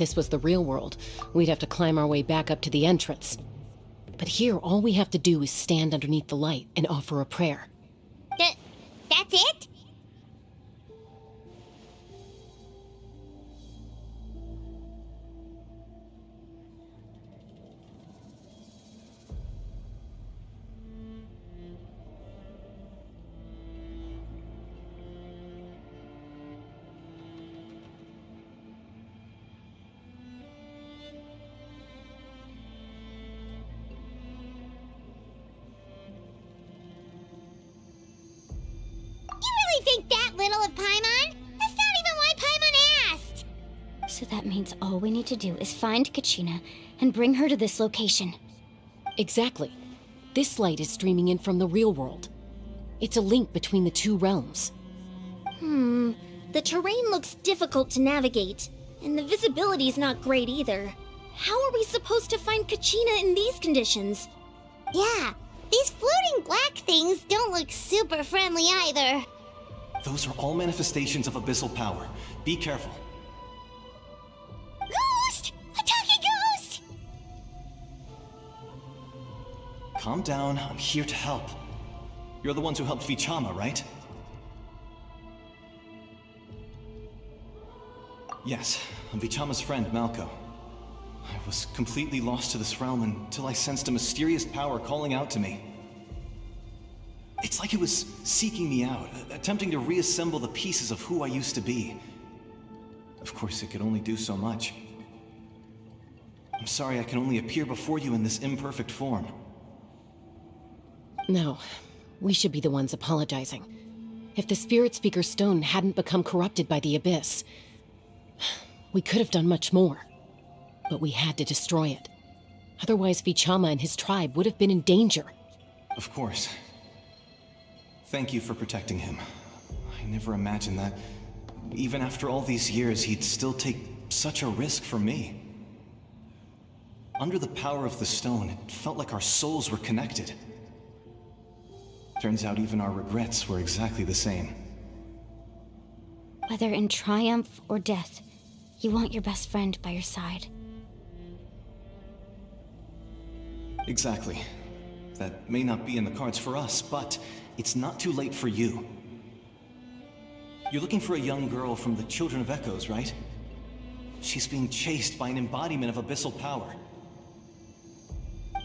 this was the real world, we'd have to climb our way back up to the entrance. But here, all we have to do is stand underneath the light and offer a prayer. That's it? Think that little of Paimon? That's not even why Paimon asked! So that means all we need to do is find Kachina and bring her to this location. Exactly. This light is streaming in from the real world. It's a link between the two realms. The terrain looks difficult to navigate, and the visibility's not great either. How are we supposed to find Kachina in these conditions? Yeah, these floating black things don't look super friendly either. Those are all manifestations of abyssal power. Be careful. Ghost! A talking ghost! Calm down, I'm here to help. You're the ones who helped Vichama, right? Yes, I'm Vichama's friend, Malko. I was completely lost to this realm until I sensed a mysterious power calling out to me. It's like it was seeking me out, attempting to reassemble the pieces of who I used to be. Of course, it could only do so much. I'm sorry I can only appear before you in this imperfect form. No, we should be the ones apologizing. If the Spirit Speaker's stone hadn't become corrupted by the Abyss, we could have done much more. But we had to destroy it. Otherwise, Vichama and his tribe would have been in danger. Of course. Thank you for protecting him. I never imagined that, even after all these years, he'd still take such a risk for me. Under the power of the stone, it felt like our souls were connected. Turns out even our regrets were exactly the same. Whether in triumph or death, you want your best friend by your side. Exactly. That may not be in the cards for us, but it's not too late for you. You're looking for a young girl from the Children of Echoes, right? She's being chased by an embodiment of abyssal power.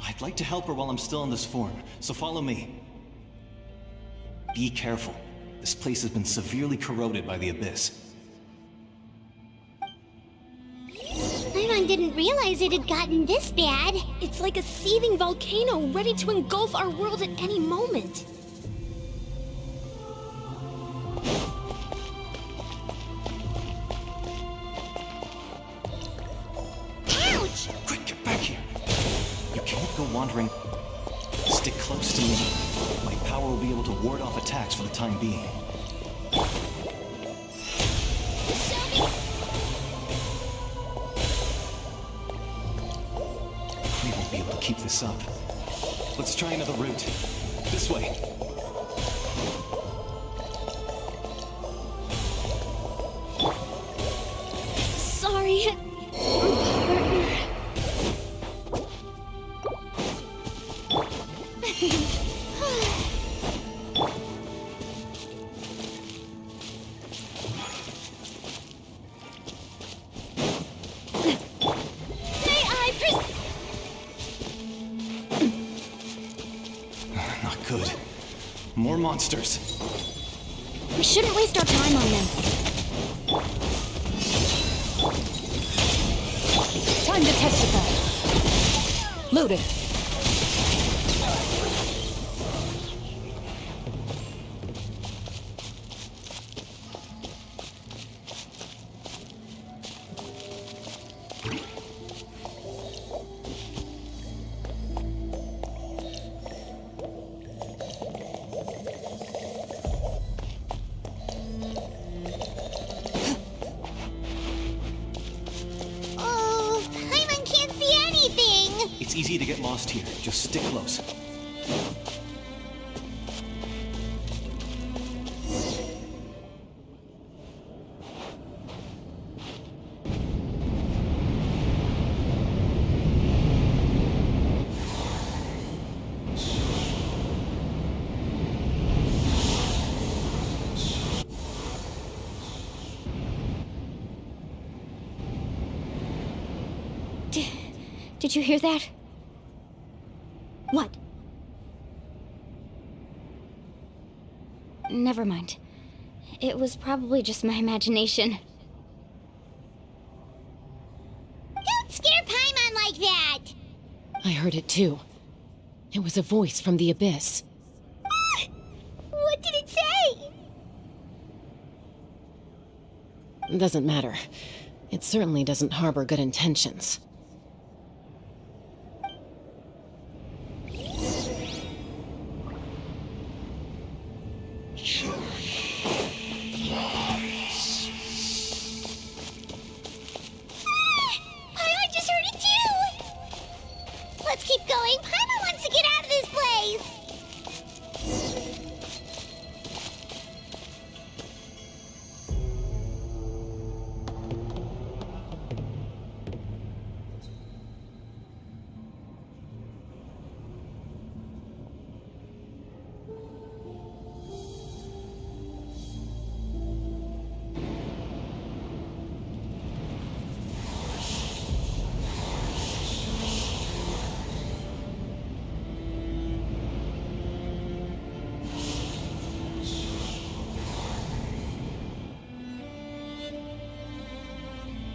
I'd like to help her while I'm still in this form, so follow me. Be careful. This place has been severely corroded by the Abyss. Paimon didn't realize it had gotten this bad. It's like a seething volcano ready to engulf our world at any moment. Ouch! Quick, get back here! You can't go wandering. Stick close to me. My power will be able to ward off attacks for the time being. We won't be able to keep this up. Let's try another route. This way. Sorry. Not good. More monsters. We shouldn't waste our time on them. Time to testify. Loaded. Oh, Paimon can't see anything! It's easy to get lost here. Just stick close. Did you hear that? What? Never mind. It was probably just my imagination. Don't scare Paimon like that! I heard it too. It was a voice from the abyss. What did it say? Doesn't matter. It certainly doesn't harbor good intentions. Paimon just heard it too! Let's keep going. Paimon wants to get out of this place!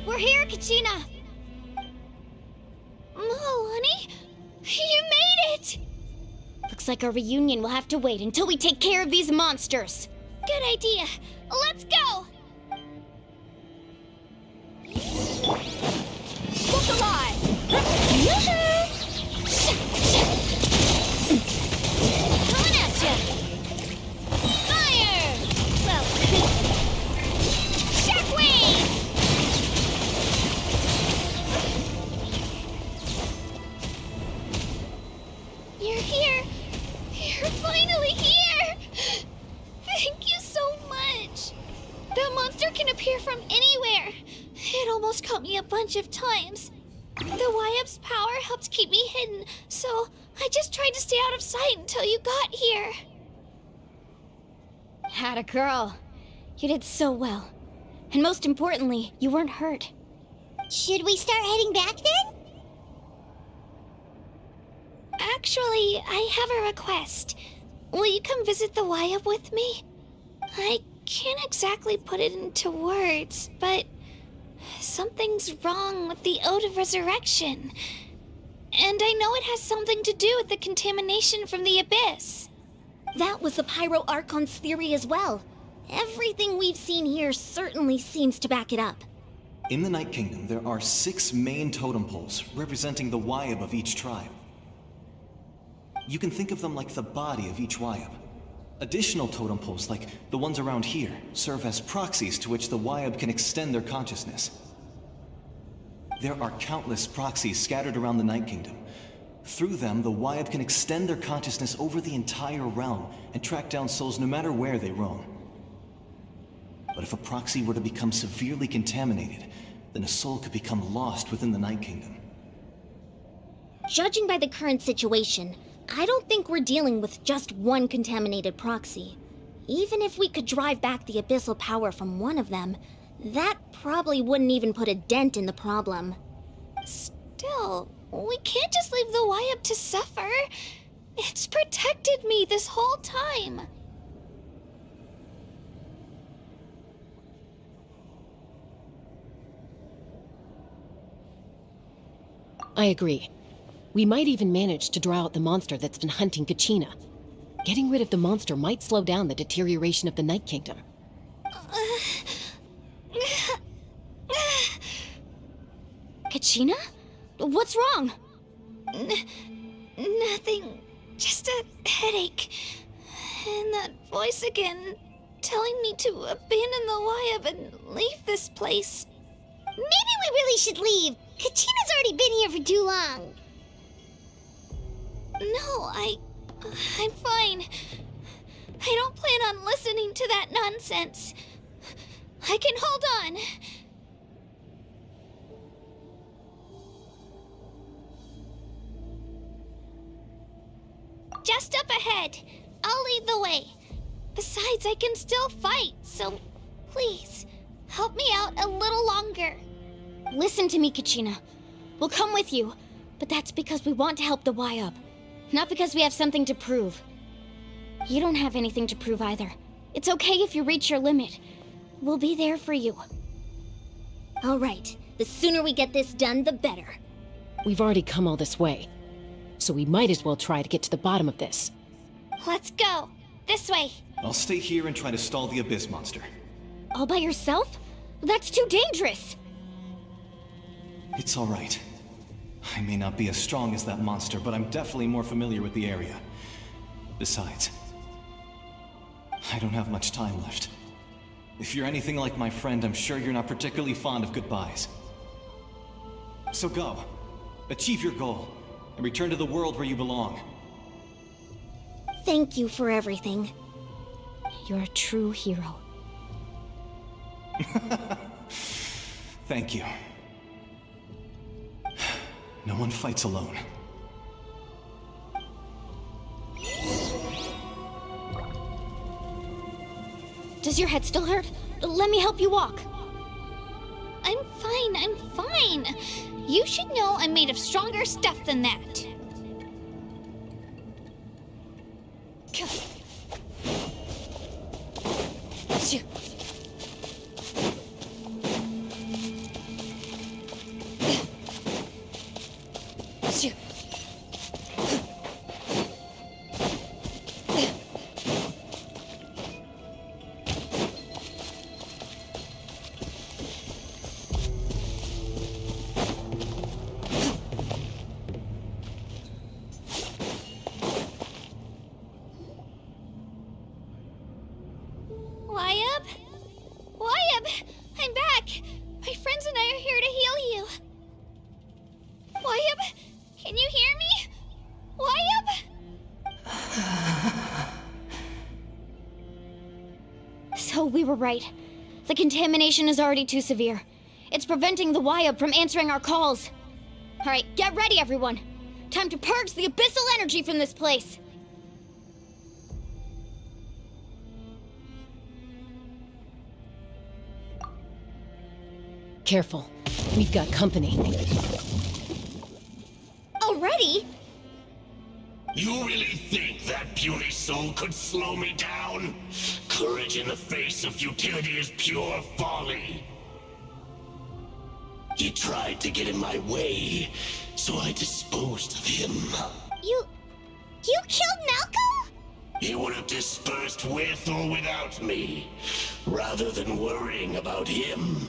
We're here, Kachina! Oh, honey? You made it! Looks like our reunion will have to wait until we take care of these monsters. Good idea. Let's go! Look alive! Coming at ya! Fire! Well, shockwave! You're here! You're finally here! Thank you so much! That monster can appear from anywhere! It almost caught me a bunch of times. The YF's power helped keep me hidden, so I just tried to stay out of sight until you got here. Atta girl. You did so well. And most importantly, you weren't hurt. Should we start heading back then? Actually, I have a request. Will you come visit the YF with me? I can't exactly put it into words, but something's wrong with the Ode of Resurrection. And I know it has something to do with the contamination from the Abyss. That was the Pyro Archon's theory as well. Everything we've seen here certainly seems to back it up. In the Night Kingdom, there are 6 main totem poles representing the Wyab of each tribe. You can think of them like the body of each Wyab. Additional totem poles, like the ones around here, serve as proxies to which the Wyab can extend their consciousness. There are countless proxies scattered around the Night Kingdom. Through them, the Wyab can extend their consciousness over the entire realm and track down souls no matter where they roam. But if a proxy were to become severely contaminated, then a soul could become lost within the Night Kingdom. Judging by the current situation, I don't think we're dealing with just one contaminated proxy. Even if we could drive back the abyssal power from one of them, that probably wouldn't even put a dent in the problem. Still, we can't just leave the YF to suffer. It's protected me this whole time. I agree. We might even manage to draw out the monster that's been hunting Kachina. Getting rid of the monster might slow down the deterioration of the Night Kingdom. Kachina? What's wrong? Nothing. Just a headache. And that voice again, telling me to abandon the YF and leave this place. Maybe we really should leave. Kachina's already been here for too long. No, I'm fine. I don't plan on listening to that nonsense. I can hold on. Just up ahead. I'll lead the way. Besides, I can still fight, so please, help me out a little longer. Listen to me, Kachina. We'll come with you, But that's because we want to help the Y-Up, not because we have something to prove. You don't have anything to prove either. It's okay if you reach your limit. We'll be there for you. All right. The sooner we get this done, the better. We've already come all this way, so we might as well try to get to the bottom of this. Let's go. This way. I'll stay here and try to stall the Abyss monster. All by yourself? That's too dangerous. It's all right. I may not be as strong as that monster, but I'm definitely more familiar with the area. Besides, I don't have much time left. If you're anything like my friend, I'm sure you're not particularly fond of goodbyes. So go. Achieve your goal, and return to the world where you belong. Thank you for everything. You're a true hero. Thank you. No one fights alone. Does your head still hurt? Let me help you walk. I'm fine. You should know I'm made of stronger stuff than that. Y-Up, I'm back. My friends and I are here to heal you. Y-Up, can you hear me? Y-Up? So we were right. The contamination is already too severe. It's preventing the Y-Up from answering our calls. All right, get ready, everyone. Time to purge the abyssal energy from this place. Careful. We've got company. Already? You really think that puny soul could slow me down? Courage in the face of futility is pure folly. He tried to get in my way, so I disposed of him. You killed Malcolm? He would have dispersed with or without me. Rather than worrying about him,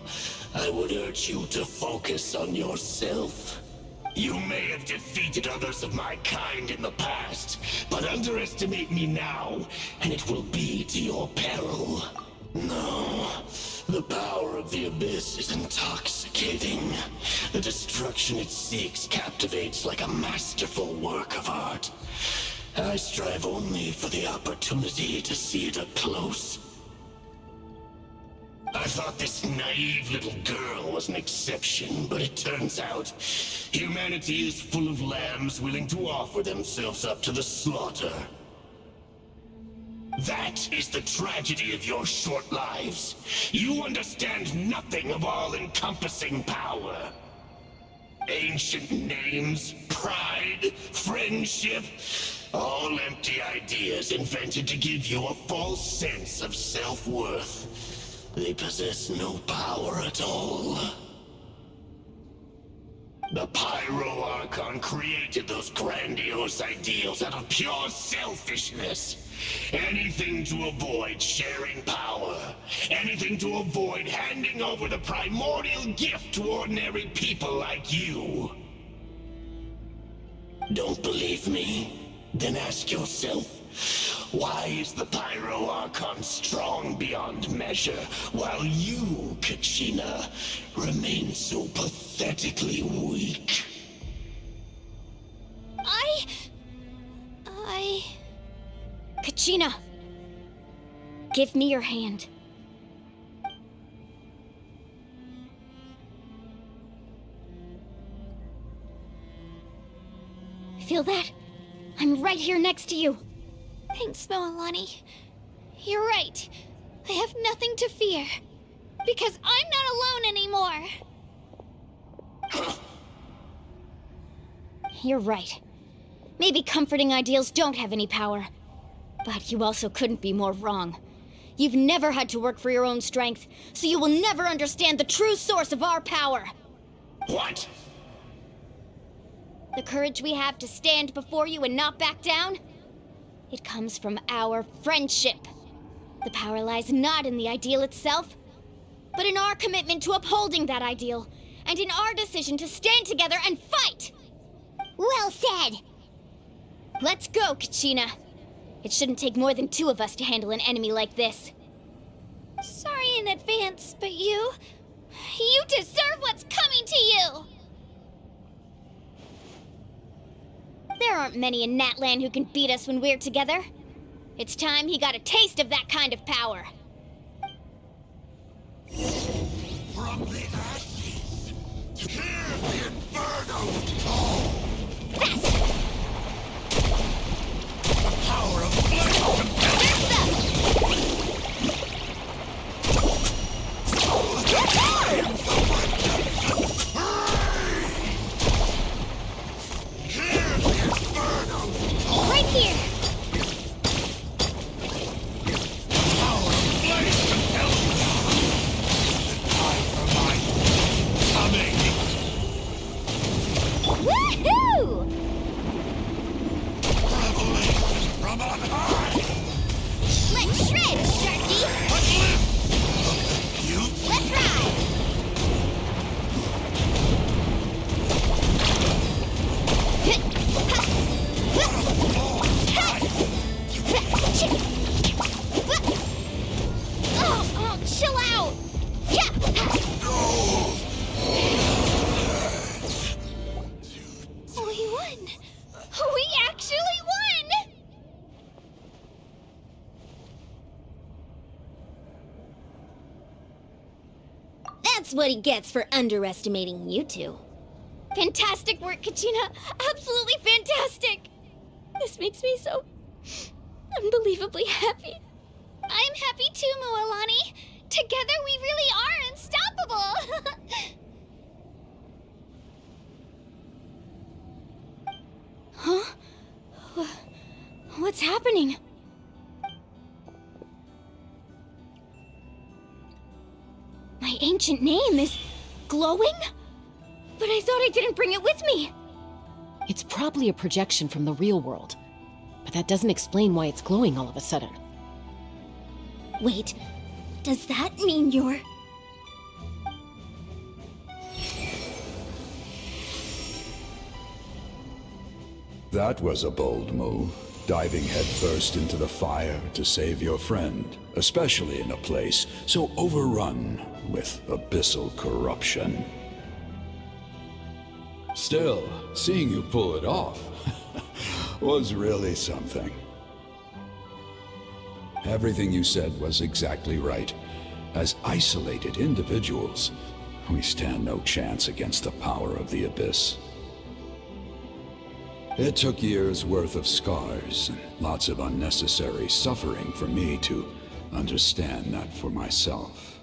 I would urge you to focus on yourself. You may have defeated others of my kind in the past, but underestimate me now, and it will be to your peril. No, the power of the Abyss is intoxicating. The destruction it seeks captivates like a masterful work of art. I strive only for the opportunity to see it up close. I thought this naive little girl was an exception, but it turns out humanity is full of lambs willing to offer themselves up to the slaughter. That is the tragedy of your short lives. You understand nothing of all-encompassing power. Ancient names, pride, friendship, all empty ideas invented to give you a false sense of self-worth. They possess no power at all. The Pyro Archon created those grandiose ideals out of pure selfishness. Anything to avoid sharing power. Anything to avoid handing over the primordial gift to ordinary people like you. Don't believe me? Then ask yourself, why is the Pyro Archon strong beyond measure, while you, Kachina, remain so pathetically weak? Kachina! Give me your hand. Feel that? I'm right here next to you. Thanks, Moalani. You're right. I have nothing to fear. Because I'm not alone anymore. you're right. Maybe comforting ideals don't have any power. But you also couldn't be more wrong. You've never had to work for your own strength, so you will never understand the true source of our power. What? The courage we have to stand before you and not back down? It comes from our friendship. The power lies not in the ideal itself, but in our commitment to upholding that ideal, and in our decision to stand together and fight! Well said! Let's go, Kachina. It shouldn't take more than 2 of us to handle an enemy like this. Sorry in advance, but you deserve what's coming to you! There aren't many in Natlan who can beat us when we're together. It's time he got a taste of that kind of power. From the ashes, hear the inferno call! Faster! The power of flesh compels Right here! power of flesh compels time for my coming! Woohoo! Revelation from on high! Let's shred, Sharky! Uplift! You Let's ride! Oh, chill out! We won! We actually won! That's what he gets for underestimating you two. Fantastic work, Kachina! Absolutely fantastic! This makes me so unbelievably happy. I'm happy too, Mualani. Together we really are unstoppable! Huh? What's happening? My ancient name is glowing? But I thought I didn't bring it with me. It's probably a projection from the real world. But that doesn't explain why it's glowing all of a sudden. Wait, does that mean you're... That was a bold move, diving headfirst into the fire to save your friend, especially in a place so overrun with abyssal corruption. Still, seeing you pull it off was really something. Everything you said was exactly right. As isolated individuals, we stand no chance against the power of the Abyss. It took years' worth of scars and lots of unnecessary suffering for me to understand that for myself.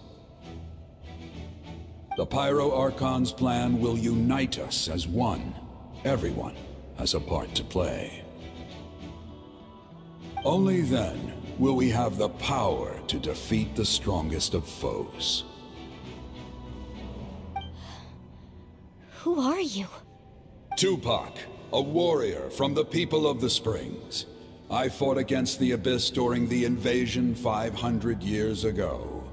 The Pyro Archon's plan will unite us as one. Everyone has a part to play. Only then will we have the power to defeat the strongest of foes. Who are you? Tupac, a warrior from the people of the Springs. I fought against the Abyss during the invasion 500 years ago.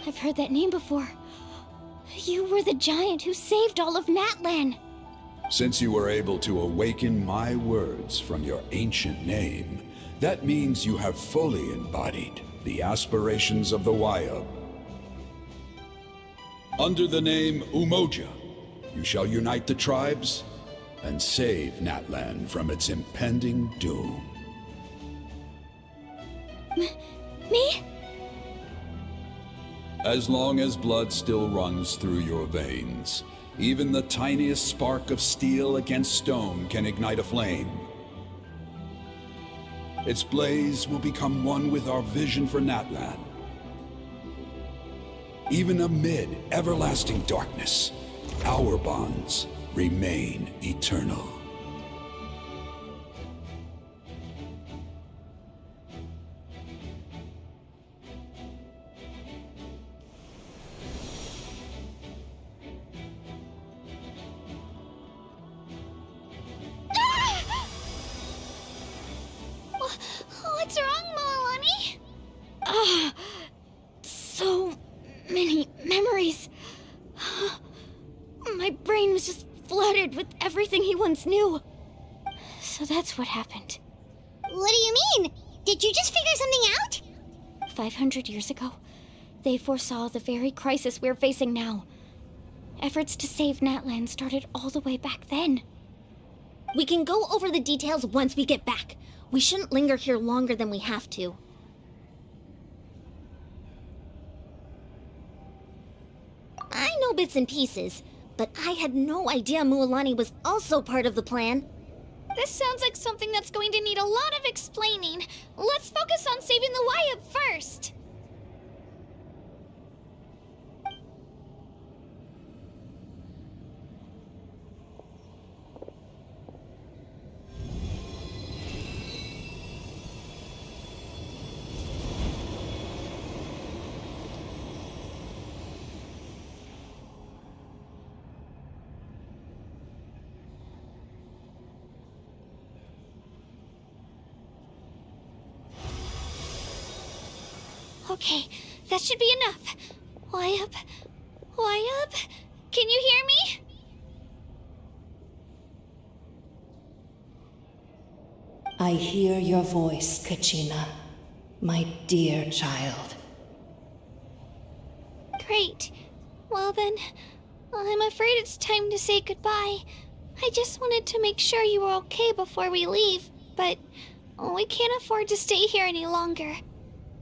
I've heard that name before. You were the giant who saved all of Natlan. Since you were able to awaken my words from your ancient name, that means you have fully embodied the aspirations of the Wayub. Under the name Umoja, you shall unite the tribes and save Natlan from its impending doom. Me? As long as blood still runs through your veins, even the tiniest spark of steel against stone can ignite a flame. Its blaze will become one with our vision for Natlan. Even amid everlasting darkness, our bonds remain eternal. What's wrong, Moalani? Ah, so many memories. My brain was just flooded with everything he once knew. So that's what happened. What do you mean? Did you just figure something out? 500 years ago, they foresaw the very crisis we're facing now. Efforts to save Natlan started all the way back then. We can go over the details once we get back. We shouldn't linger here longer than we have to. I know bits and pieces, but I had no idea Mualani was also part of the plan. This sounds like something that's going to need a lot of explaining. Let's focus on saving the Wyatt first. Okay, that should be enough. Wyatt? Wyatt? Can you hear me? I hear your voice, Kachina, my dear child. Great. Well then, I'm afraid it's time to say goodbye. I just wanted to make sure you were okay before we leave, but we can't afford to stay here any longer.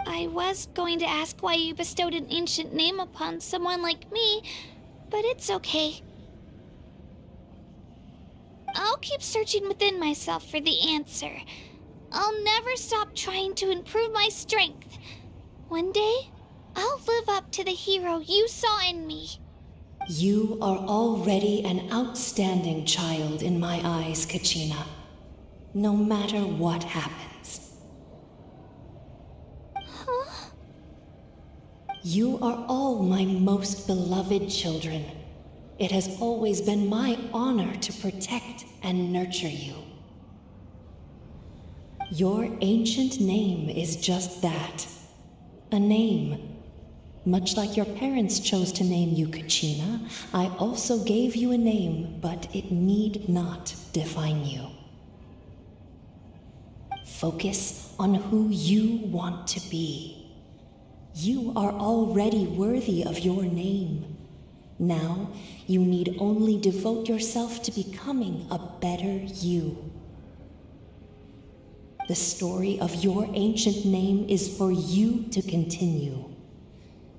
I was going to ask why you bestowed an ancient name upon someone like me, but it's okay. I'll keep searching within myself for the answer. I'll never stop trying to improve my strength. One day, I'll live up to the hero you saw in me. You are already an outstanding child in my eyes, Kachina. No matter what happens. Huh? You are all my most beloved children. It has always been my honor to protect and nurture you. Your ancient name is just that. A name. Much like your parents chose to name you Kachina, I also gave you a name, but it need not define you. Focus on who you want to be. You are already worthy of your name. Now, you need only devote yourself to becoming a better you. The story of your ancient name is for you to continue.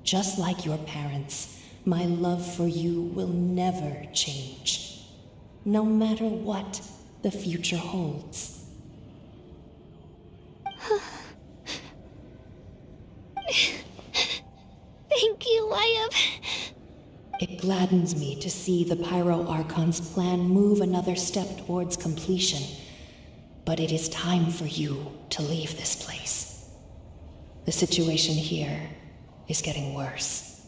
Just like your parents, my love for you will never change, no matter what the future holds. Thank you, Wyatt. It gladdens me to see the Pyro Archon's plan move another step towards completion, but it is time for you to leave this place. The situation here is getting worse.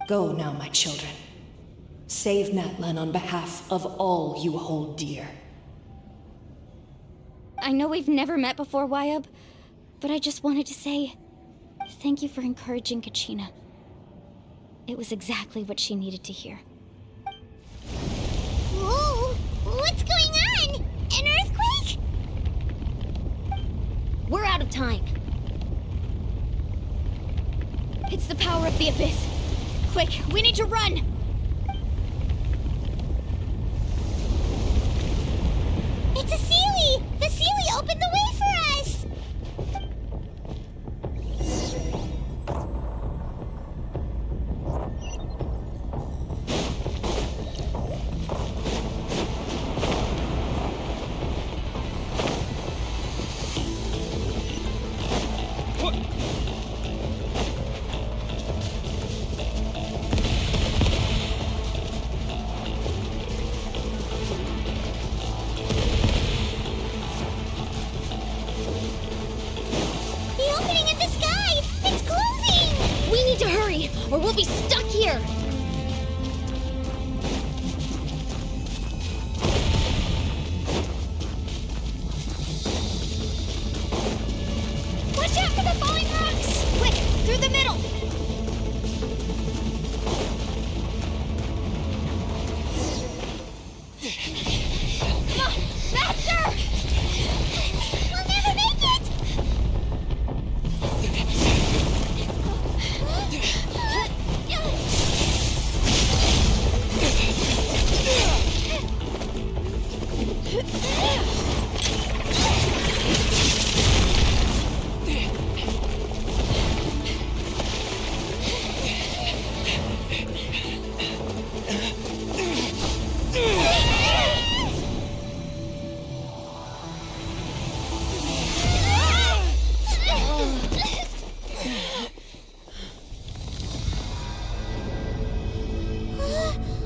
Go now, my children. Save Natlan on behalf of all you hold dear. I know we've never met before, Wyatt, but I just wanted to say thank you for encouraging Kachina. It was exactly what she needed to hear. Whoa! What's going on? An earthquake? We're out of time. It's the power of the Abyss. Quick, we need to run! It's a Sealy! The Sealy opened the way for us!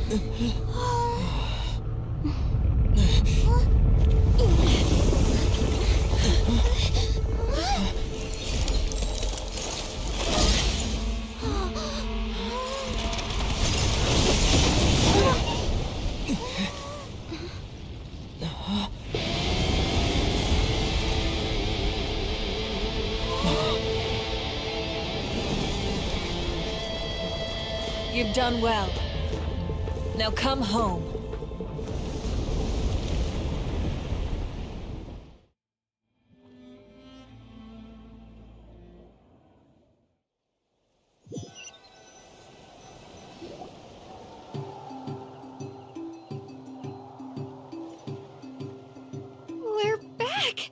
You've done well. Now come home. We're back!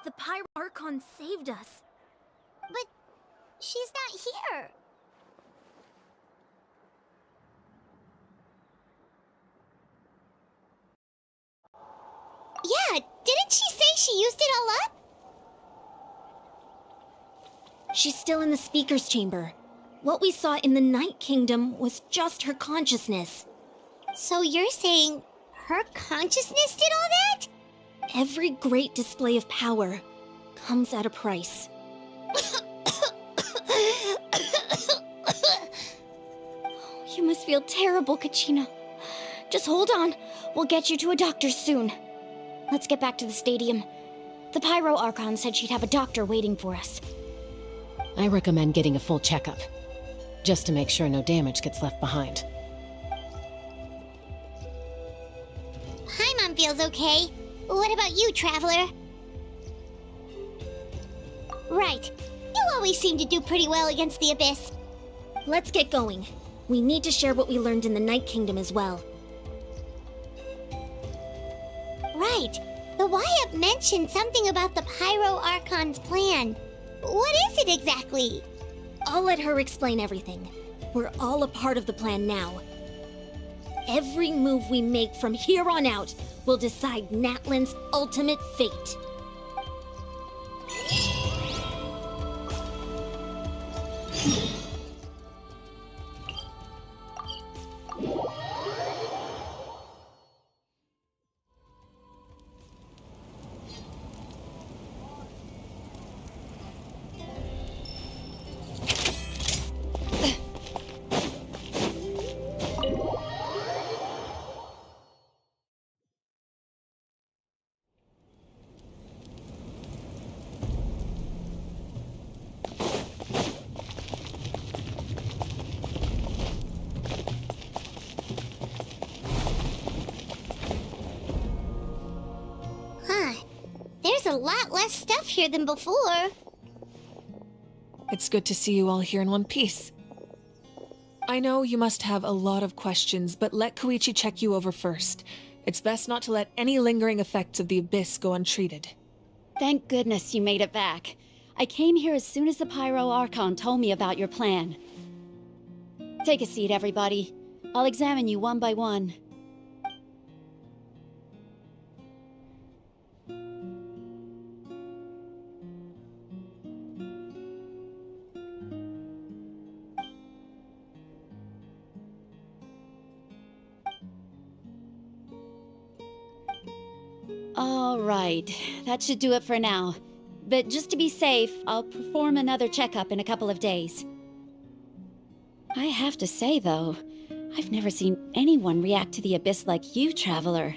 The Pyro Archon saved us. But she's not here. Yeah, didn't she say she used it all up? She's still in the speaker's chamber. What we saw in the Night Kingdom was just her consciousness. So you're saying her consciousness did all that? Every great display of power comes at a price. You must feel terrible, Kachina. Just hold on. We'll get you to a doctor soon. Let's get back to the stadium. The Pyro Archon said she'd have a doctor waiting for us. I recommend getting a full checkup, just to make sure no damage gets left behind. Paimon feels okay. What about you, Traveler? Right. You always seem to do pretty well against the Abyss. Let's get going. We need to share what we learned in the Night Kingdom as well. Right. The Y-Up mentioned something about the Pyro Archon's plan. What is it exactly? I'll let her explain everything. We're all a part of the plan now. Every move we make from here on out will decide Natlan's ultimate fate. There's a lot less stuff here than before. It's good to see you all here in one piece. I know you must have a lot of questions, but let Koichi check you over first. It's best not to let any lingering effects of the Abyss go untreated. Thank goodness you made it back. I came here as soon as the Pyro Archon told me about your plan. Take a seat, everybody. I'll examine you one by one. All right, that should do it for now. But just to be safe, I'll perform another checkup in a couple of days. I have to say, though, I've never seen anyone react to the Abyss like you, Traveler.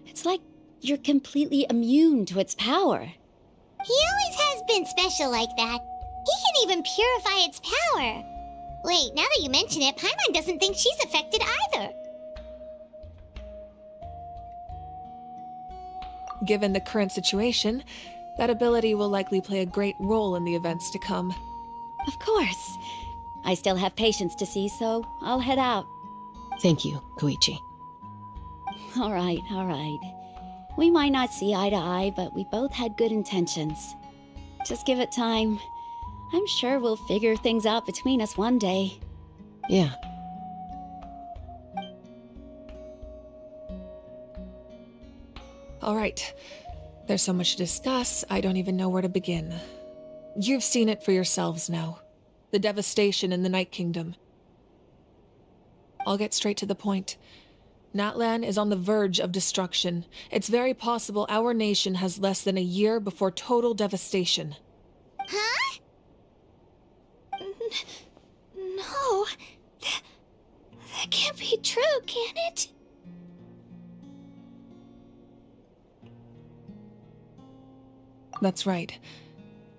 It's like you're completely immune to its power. He always has been special like that. He can even purify its power. Wait, now that you mention it, Paimon doesn't think she's affected either. Given the current situation, that ability will likely play a great role in the events to come. Of course. I still have patients to see, so I'll head out. Thank you, Koichi. All right. We might not see eye to eye, but we both had good intentions. Just give it time. I'm sure we'll figure things out between us one day. Yeah. All right. There's so much to discuss, I don't even know where to begin. You've seen it for yourselves now. The devastation in the Night Kingdom. I'll get straight to the point. Natlan is on the verge of destruction. It's very possible our nation has less than a year before total devastation. Huh? No. That can't be true, can it? That's right.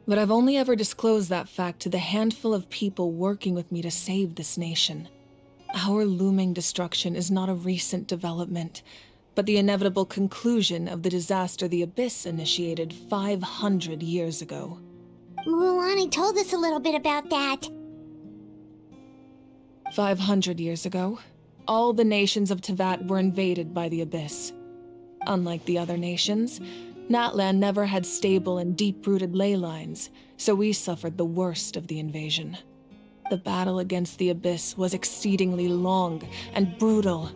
But I've only ever disclosed that fact to the handful of people working with me to save this nation. Our looming destruction is not a recent development, but the inevitable conclusion of the disaster the Abyss initiated 500 years ago. Mualani told us a little bit about that. 500 years ago, all the nations of Tevat were invaded by the Abyss. Unlike the other nations, Natlan never had stable and deep-rooted ley lines, so we suffered the worst of the invasion. The battle against the Abyss was exceedingly long and brutal.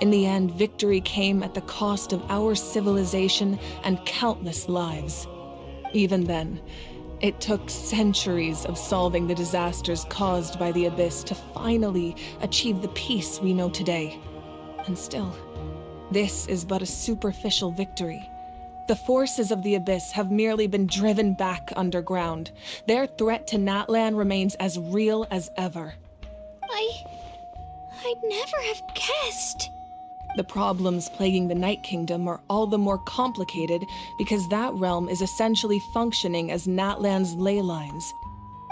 In the end, victory came at the cost of our civilization and countless lives. Even then, it took centuries of solving the disasters caused by the Abyss to finally achieve the peace we know today. And still, this is but a superficial victory. The forces of the Abyss have merely been driven back underground. Their threat to Natlan remains as real as ever. I'd never have guessed. The problems plaguing the Night Kingdom are all the more complicated because that realm is essentially functioning as Natlan's ley lines.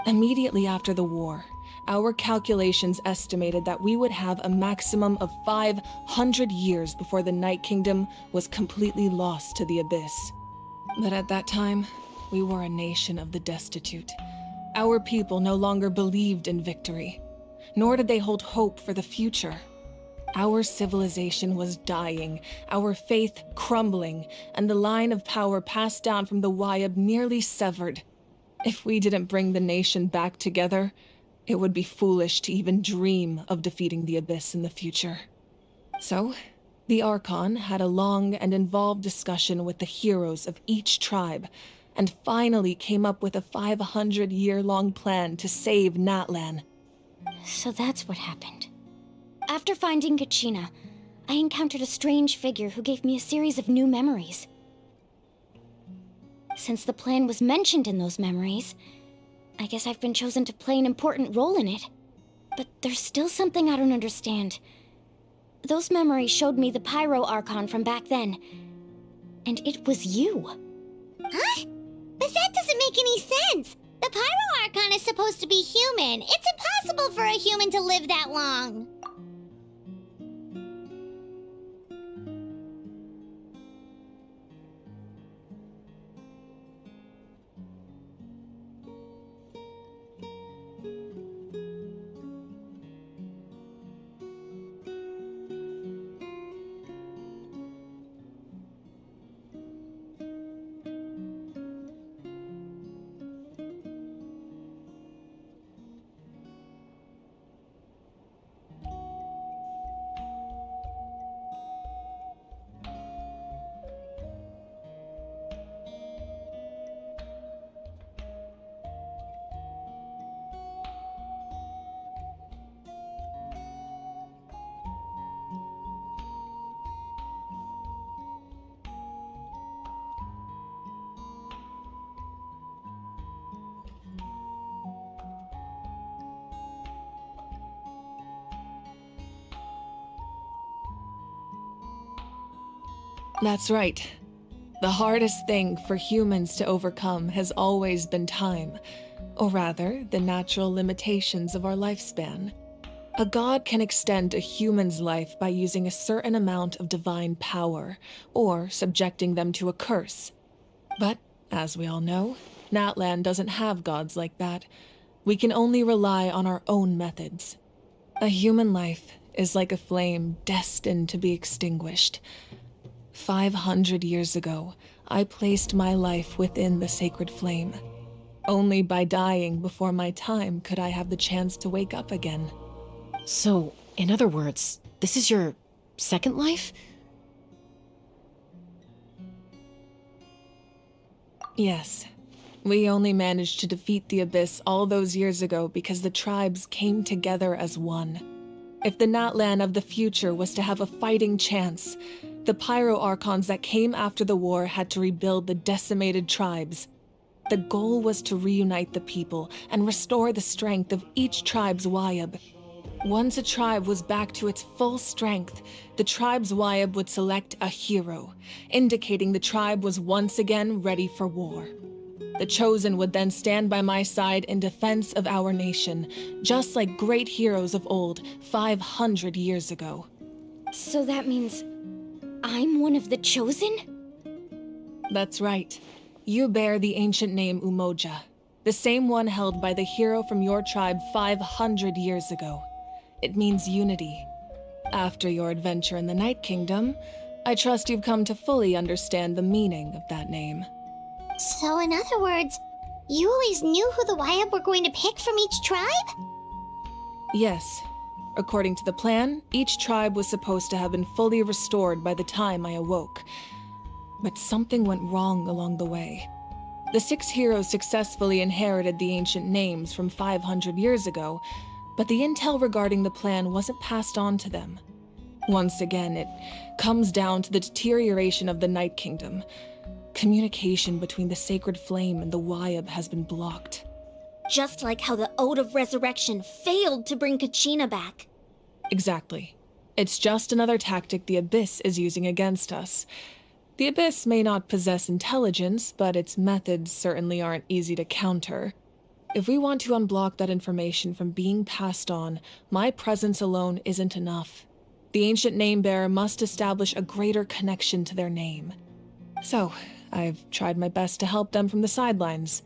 Immediately after the war, our calculations estimated that we would have a maximum of 500 years before the Night Kingdom was completely lost to the Abyss. But at that time, we were a nation of the destitute. Our people no longer believed in victory, nor did they hold hope for the future. Our civilization was dying, our faith crumbling, and the line of power passed down from the Wyab nearly severed. If we didn't bring the nation back together, it would be foolish to even dream of defeating the Abyss in the future. So, the Archon had a long and involved discussion with the heroes of each tribe, and finally came up with a 500-year-long plan to save Natlan. So that's what happened. After finding Gachina, I encountered a strange figure who gave me a series of new memories. Since the plan was mentioned in those memories, I guess I've been chosen to play an important role in it. But there's still something I don't understand. Those memories showed me the Pyro Archon from back then, and it was you. Huh? But that doesn't make any sense! The Pyro Archon is supposed to be human. It's impossible for a human to live that long. That's right. The hardest thing for humans to overcome has always been time, or rather, the natural limitations of our lifespan. A god can extend a human's life by using a certain amount of divine power, or subjecting them to a curse. But, as we all know, Natlan doesn't have gods like that. We can only rely on our own methods. A human life is like a flame destined to be extinguished. 500 years ago, I placed my life within the sacred flame. Only by dying before my time could I have the chance to wake up again. So, in other words, this is your second life? Yes. We only managed to defeat the Abyss all those years ago because the tribes came together as one. If the Natlan of the future was to have a fighting chance, the Pyro Archons that came after the war had to rebuild the decimated tribes. The goal was to reunite the people and restore the strength of each tribe's Wyab. Once a tribe was back to its full strength, the tribe's Wyab would select a hero, indicating the tribe was once again ready for war. The Chosen would then stand by my side in defense of our nation, just like great heroes of old 500 years ago. So that means I'm one of the Chosen? That's right. You bear the ancient name Umoja, the same one held by the hero from your tribe 500 years ago. It means unity. After your adventure in the Night Kingdom, I trust you've come to fully understand the meaning of that name. So in other words, you always knew who the Wyatt were going to pick from each tribe? Yes. According to the plan, each tribe was supposed to have been fully restored by the time I awoke. But something went wrong along the way. The 6 heroes successfully inherited the ancient names from 500 years ago, but the intel regarding the plan wasn't passed on to them. Once again, it comes down to the deterioration of the Night Kingdom. Communication between the Sacred Flame and the Wyatt has been blocked. Just like how the Ode of Resurrection failed to bring Kachina back. Exactly. It's just another tactic the Abyss is using against us. The Abyss may not possess intelligence, but its methods certainly aren't easy to counter. If we want to unblock that information from being passed on, my presence alone isn't enough. The ancient name-bearer must establish a greater connection to their name. So, I've tried my best to help them from the sidelines.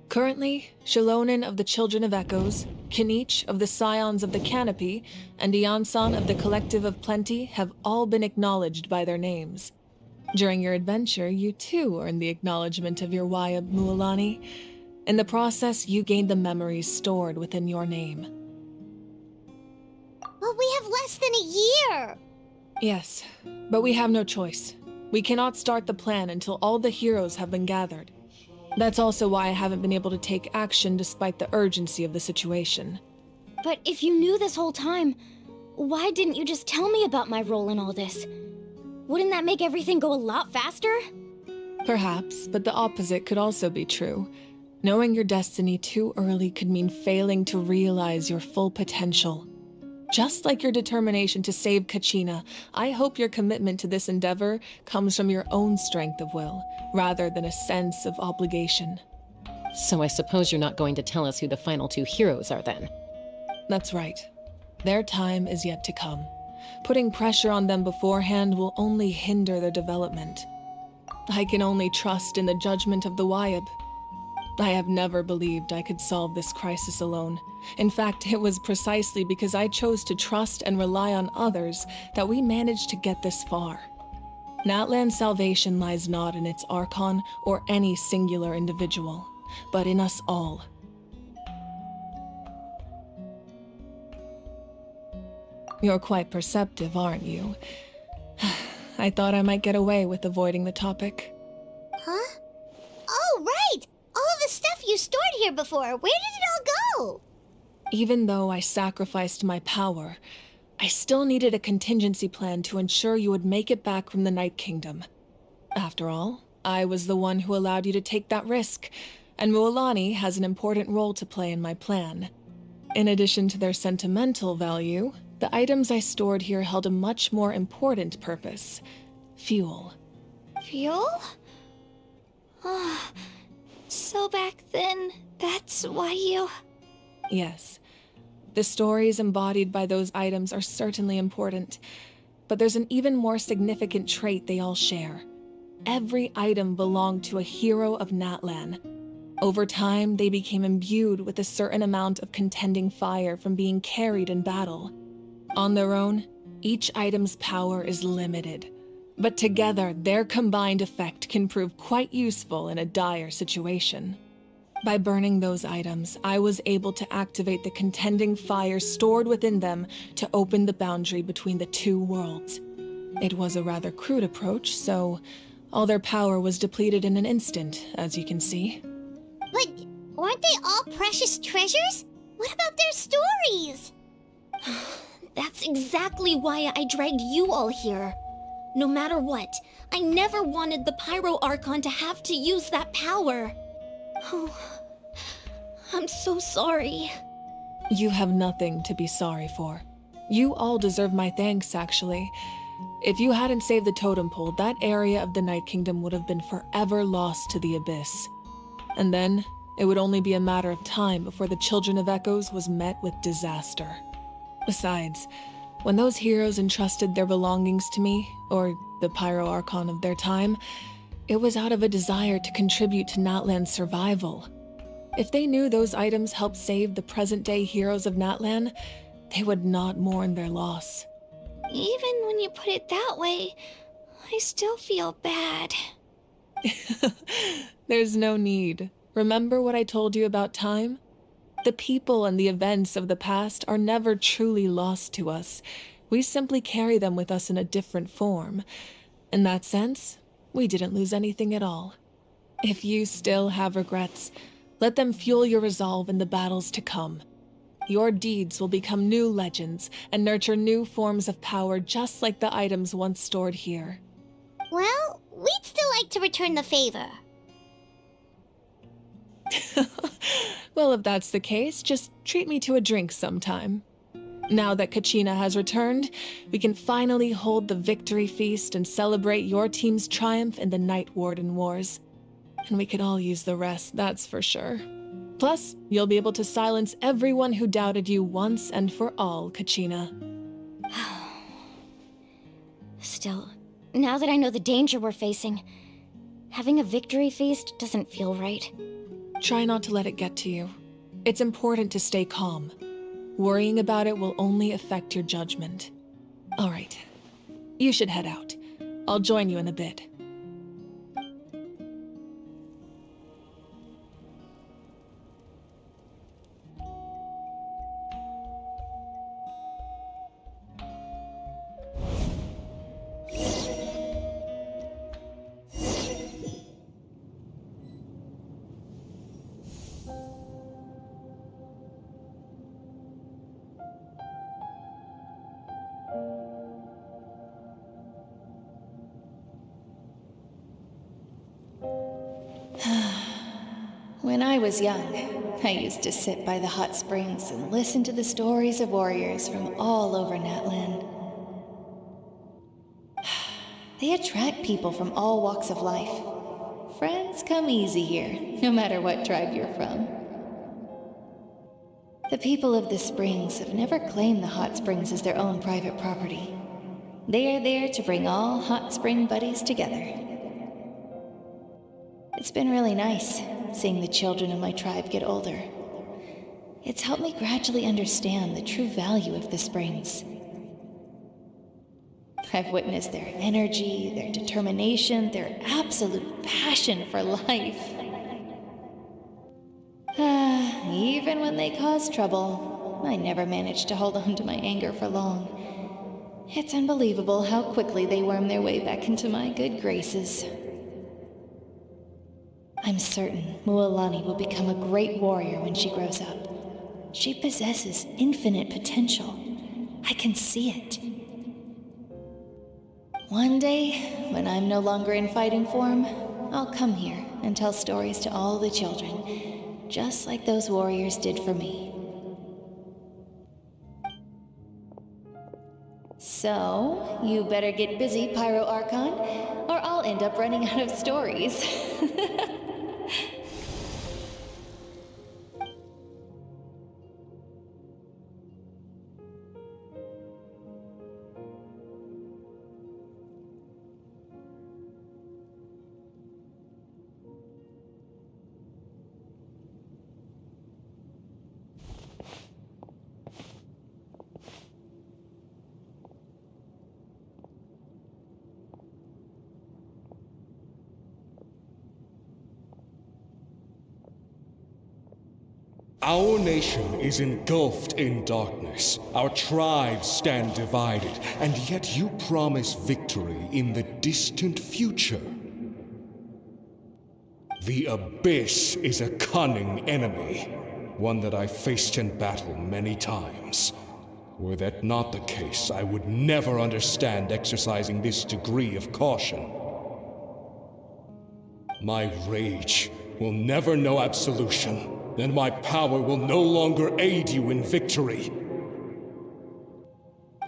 Currently, Shilonin of the Children of Echoes, Kinich of the Scions of the Canopy, and Iansan of the Collective of Plenty have all been acknowledged by their names. During your adventure, you too earned the acknowledgement of your Wayab Mualani. In the process, you gained the memories stored within your name. But we have less than a year! Yes, but we have no choice. We cannot start the plan until all the heroes have been gathered. That's also why I haven't been able to take action despite the urgency of the situation. But if you knew this whole time, why didn't you just tell me about my role in all this? Wouldn't that make everything go a lot faster? Perhaps, but the opposite could also be true. Knowing your destiny too early could mean failing to realize your full potential. Just like your determination to save Kachina, I hope your commitment to this endeavor comes from your own strength of will, rather than a sense of obligation. So I suppose you're not going to tell us who the final 2 heroes are then? That's right. Their time is yet to come. Putting pressure on them beforehand will only hinder their development. I can only trust in the judgment of the Wayab. I have never believed I could solve this crisis alone. In fact, it was precisely because I chose to trust and rely on others that we managed to get this far. Natlan's salvation lies not in its Archon or any singular individual, but in us all. You're quite perceptive, aren't you? I thought I might get away with avoiding the topic. Huh? Oh, right! All of the stuff you stored here before, where did it all go? Even though I sacrificed my power, I still needed a contingency plan to ensure you would make it back from the Night Kingdom. After all, I was the one who allowed you to take that risk, and Mualani has an important role to play in my plan. In addition to their sentimental value, the items I stored here held a much more important purpose: fuel. Fuel? So back then, that's why you... Yes. The stories embodied by those items are certainly important, but there's an even more significant trait they all share. Every item belonged to a hero of Natlan. Over time, they became imbued with a certain amount of contending fire from being carried in battle. On their own, each item's power is limited, but together, their combined effect can prove quite useful in a dire situation. By burning those items, I was able to activate the contending fire stored within them to open the boundary between the 2 worlds. It was a rather crude approach, so all their power was depleted in an instant, as you can see. But weren't they all precious treasures? What about their stories? That's exactly why I dragged you all here. No matter what, I never wanted the Pyro Archon to have to use that power. Oh, I'm so sorry. You have nothing to be sorry for. You all deserve my thanks, actually. If you hadn't saved the totem pole, that area of the Night Kingdom would have been forever lost to the Abyss. And then, it would only be a matter of time before the Children of Echoes was met with disaster. Besides, when those heroes entrusted their belongings to me, or the Pyro Archon of their time, it was out of a desire to contribute to Natlan's survival. If they knew those items helped save the present-day heroes of Natlan, they would not mourn their loss. Even when you put it that way, I still feel bad. There's no need. Remember what I told you about time? The people and the events of the past are never truly lost to us. We simply carry them with us in a different form. In that sense, we didn't lose anything at all. If you still have regrets, let them fuel your resolve in the battles to come. Your deeds will become new legends and nurture new forms of power just like the items once stored here. Well, we'd still like to return the favor. Well, if that's the case, just treat me to a drink sometime. Now that Kachina has returned, we can finally hold the victory feast and celebrate your team's triumph in the Night Warden Wars. And we could all use the rest, that's for sure. Plus, you'll be able to silence everyone who doubted you once and for all, Kachina. Still, now that I know the danger we're facing, having a victory feast doesn't feel right. Try not to let it get to you. It's important to stay calm. Worrying about it will only affect your judgment. All right, you should head out. I'll join you in a bit. When I was young, I used to sit by the hot springs and listen to the stories of warriors from all over Natlan. They attract people from all walks of life. Friends come easy here, no matter what tribe you're from. The people of the springs have never claimed the hot springs as their own private property. They are there to bring all hot spring buddies together. It's been really nice, seeing the children of my tribe get older. It's helped me gradually understand the true value of the springs. I've witnessed their energy, their determination, their absolute passion for life. Even when they cause trouble, I never managed to hold on to my anger for long. It's unbelievable how quickly they worm their way back into my good graces. I'm certain Mualani will become a great warrior when she grows up. She possesses infinite potential. I can see it. One day, when I'm no longer in fighting form, I'll come here and tell stories to all the children, just like those warriors did for me. So, you better get busy, Pyro Archon, or I'll end up running out of stories. Our nation is engulfed in darkness. Our tribes stand divided, and yet you promise victory in the distant future. The Abyss is a cunning enemy, one that I faced in battle many times. Were that not the case, I would never understand exercising this degree of caution. My rage will never know absolution, and my power will no longer aid you in victory.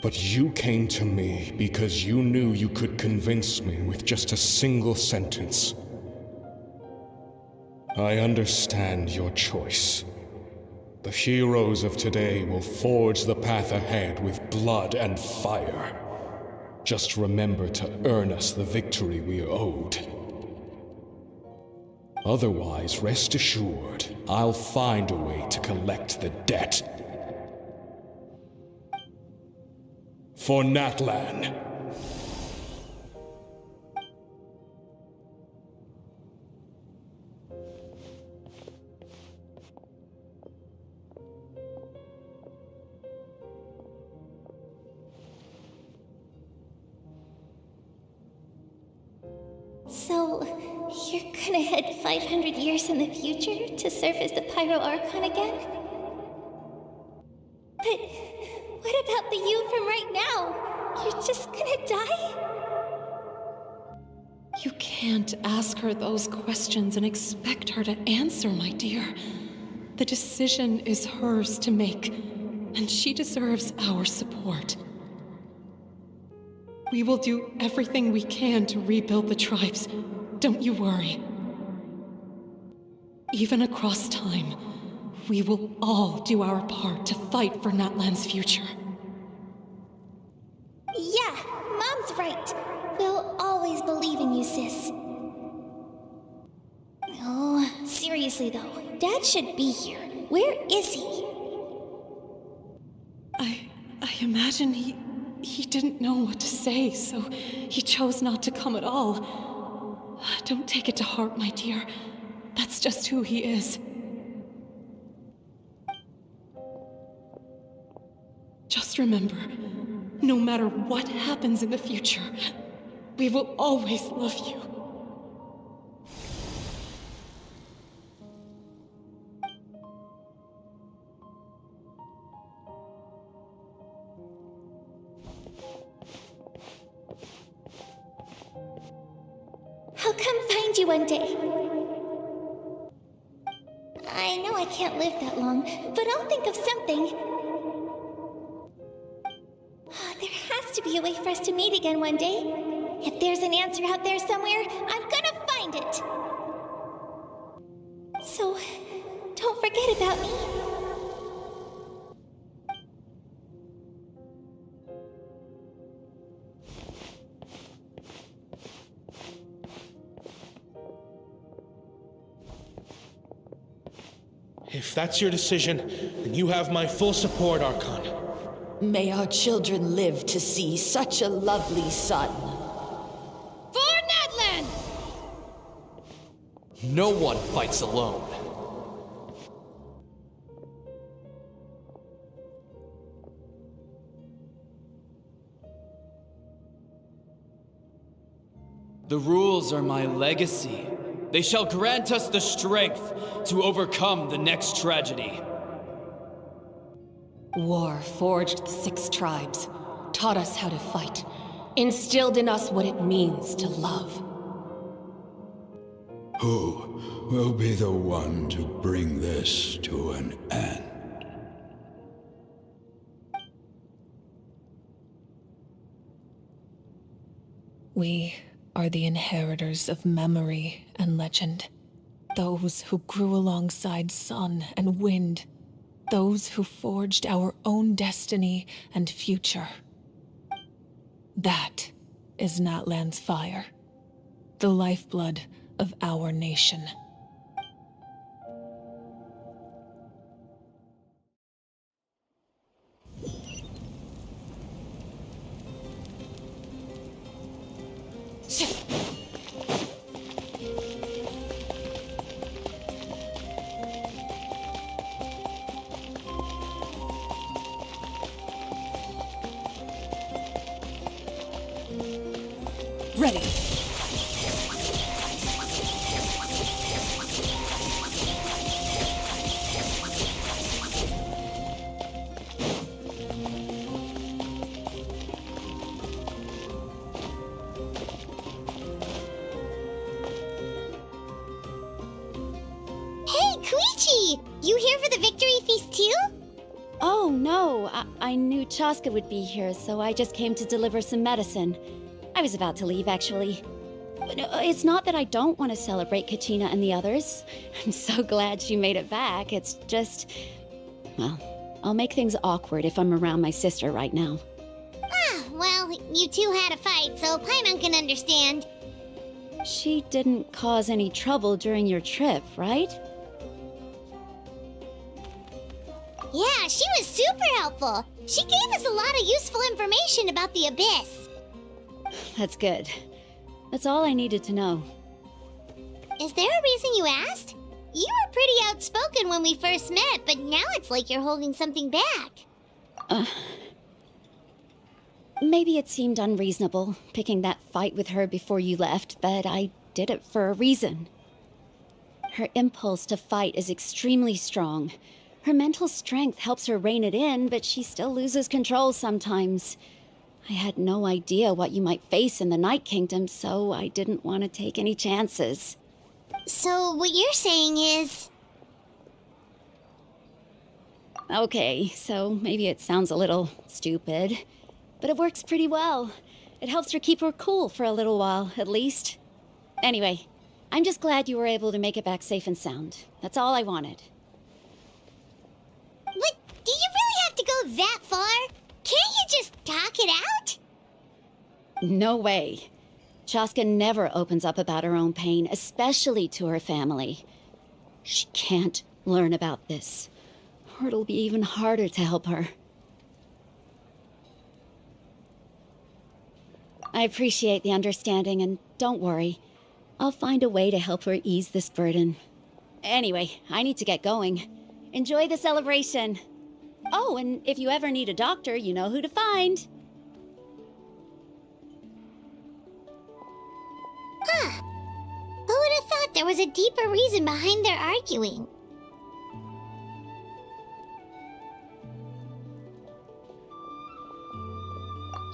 But you came to me because you knew you could convince me with just a single sentence. I understand your choice. The heroes of today will forge the path ahead with blood and fire. Just remember to earn us the victory we are owed. Otherwise, rest assured, I'll find a way to collect the debt. for Natlan. So, you're gonna head 500 years in the future to serve as the Pyro Archon again? But what about the you from right now? You're just gonna die? You can't ask her those questions and expect her to answer, my dear. The decision is hers to make, and she deserves our support. We will do everything we can to rebuild the tribes. Don't you worry. Even across time, we will all do our part to fight for Natlan's future. Yeah, Mom's right. We'll always believe in you, sis. Oh, seriously though, Dad should be here. Where is he? I imagine he didn't know what to say, so he chose not to come at all. Don't take it to heart, my dear. That's just who he is. Just remember, no matter what happens in the future, we will always love you. I'll come find you one day. I know I can't live that long, but I'll think of something. There has to be a way for us to meet again one day. If there's an answer out there somewhere, I'm gonna find it. So, don't forget about me. If that's your decision, then you have my full support, Archon. May our children live to see such a lovely son. For Natlan! No one fights alone. The rules are my legacy. They shall grant us the strength to overcome the next tragedy. War forged the 6 tribes, taught us how to fight, instilled in us what it means to love. Who will be the one to bring this to an end? We are the inheritors of memory and legend. Those who grew alongside sun and wind. Those who forged our own destiny and future. That is Natlan's fire, the lifeblood of our nation. Ready. Hey, Koichi! You here for the victory feast too? Oh, no. I knew Chaska would be here, so I just came to deliver some medicine. I was about to leave, actually. No, it's not that I don't want to celebrate Kachina and the others. I'm so glad she made it back. It's just... well, I'll make things awkward if I'm around my sister right now. Ah, well, you two had a fight, so Paimon can understand. She didn't cause any trouble during your trip, right? Yeah, she was super helpful. She gave us a lot of useful information about the Abyss. That's good. That's all I needed to know. Is there a reason you asked? You were pretty outspoken when we first met, but now it's like you're holding something back. Maybe it seemed unreasonable, picking that fight with her before you left, but I did it for a reason. Her impulse to fight is extremely strong. Her mental strength helps her rein it in, but she still loses control sometimes. I had no idea what you might face in the Night Kingdom, so I didn't want to take any chances. So what you're saying is... Okay, so maybe it sounds a little stupid, but it works pretty well. It helps her keep her cool for a little while, at least. Anyway, I'm just glad you were able to make it back safe and sound. That's all I wanted. What? Do you really have to go that far? Can't you just talk it out? No way. Chaska never opens up about her own pain, especially to her family. She can't learn about this, or it'll be even harder to help her. I appreciate the understanding, and don't worry. I'll find a way to help her ease this burden. Anyway, I need to get going. Enjoy the celebration. Oh, and if you ever need a doctor, you know who to find. Huh. Who would have thought there was a deeper reason behind their arguing?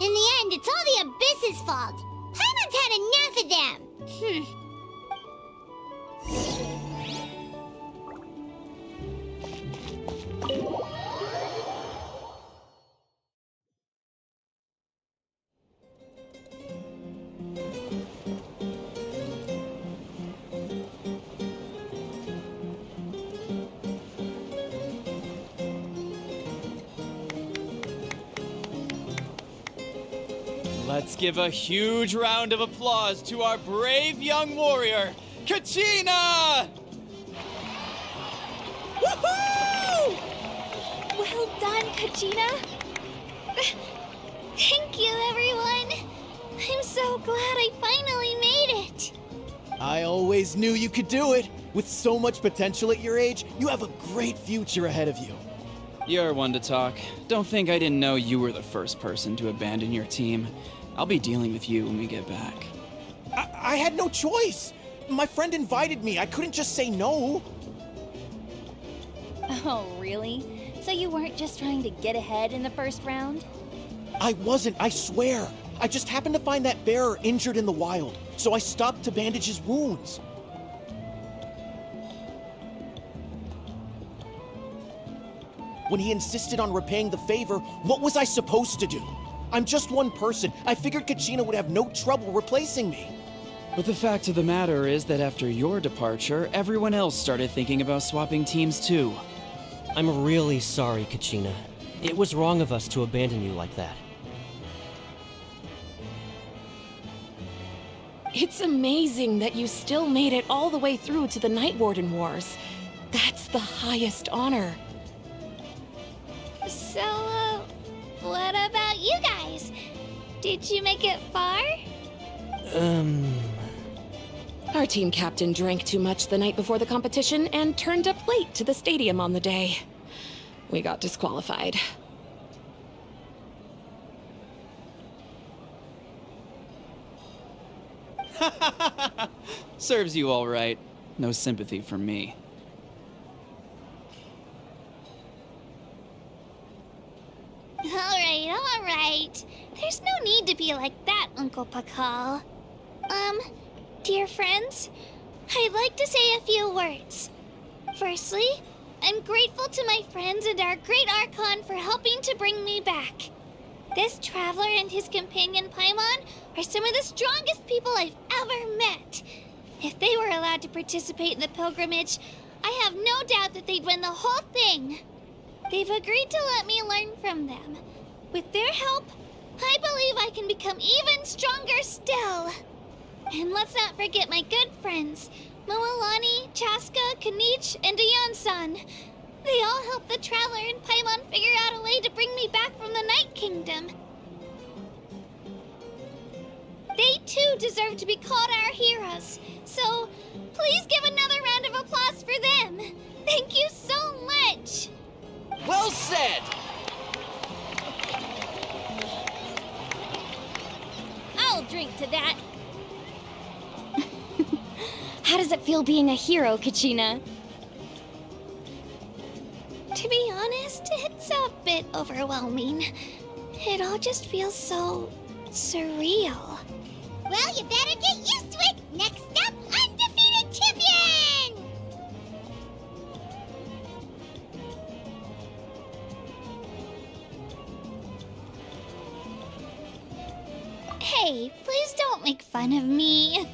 In the end, it's all the Abyss's fault. Paimon's had enough of them. Let's give a huge round of applause to our brave young warrior, Kachina! Woohoo! Well done, Kachina. Thank you, everyone. I'm so glad I finally made it. I always knew you could do it. With so much potential at your age, you have a great future ahead of you. You're one to talk. Don't think I didn't know you were the first person to abandon your team. I'll be dealing with you when we get back. I had no choice. My friend invited me. I couldn't just say no. Oh, really? So you weren't just trying to get ahead in the first round? I wasn't, I swear. I just happened to find that bearer injured in the wild, so I stopped to bandage his wounds. When he insisted on repaying the favor, what was I supposed to do? I'm just one person. I figured Kachina would have no trouble replacing me. But the fact of the matter is that after your departure, everyone else started thinking about swapping teams too. I'm really sorry, Kachina. It was wrong of us to abandon you like that. It's amazing that you still made it all the way through to the Night Warden Wars. That's the highest honor. So, what about you guys? Did you make it far? Our team captain drank too much the night before the competition and turned up late to the stadium on the day. We got disqualified. Serves you all right. No sympathy from me. All right. There's no need to be like that, Uncle Pakal. Dear friends, I'd like to say a few words. Firstly, I'm grateful to my friends and our great Archon for helping to bring me back. This traveler and his companion Paimon are some of the strongest people I've ever met. If they were allowed to participate in the pilgrimage, I have no doubt that they'd win the whole thing. They've agreed to let me learn from them. With their help, I believe I can become even stronger still. And let's not forget my good friends, Moalani, Chaska, Kanich, and Ayan-san. They all helped the Traveler and Paimon figure out a way to bring me back from the Night Kingdom. They too deserve to be called our heroes. So, please give another round of applause for them. Thank you so much. Well said! I'll drink to that. How does it feel being a hero, Kachina? To be honest, it's a bit overwhelming. It all just feels so surreal. Well, you better get used to it. Next up, undefeated champion! Hey, please don't make fun of me.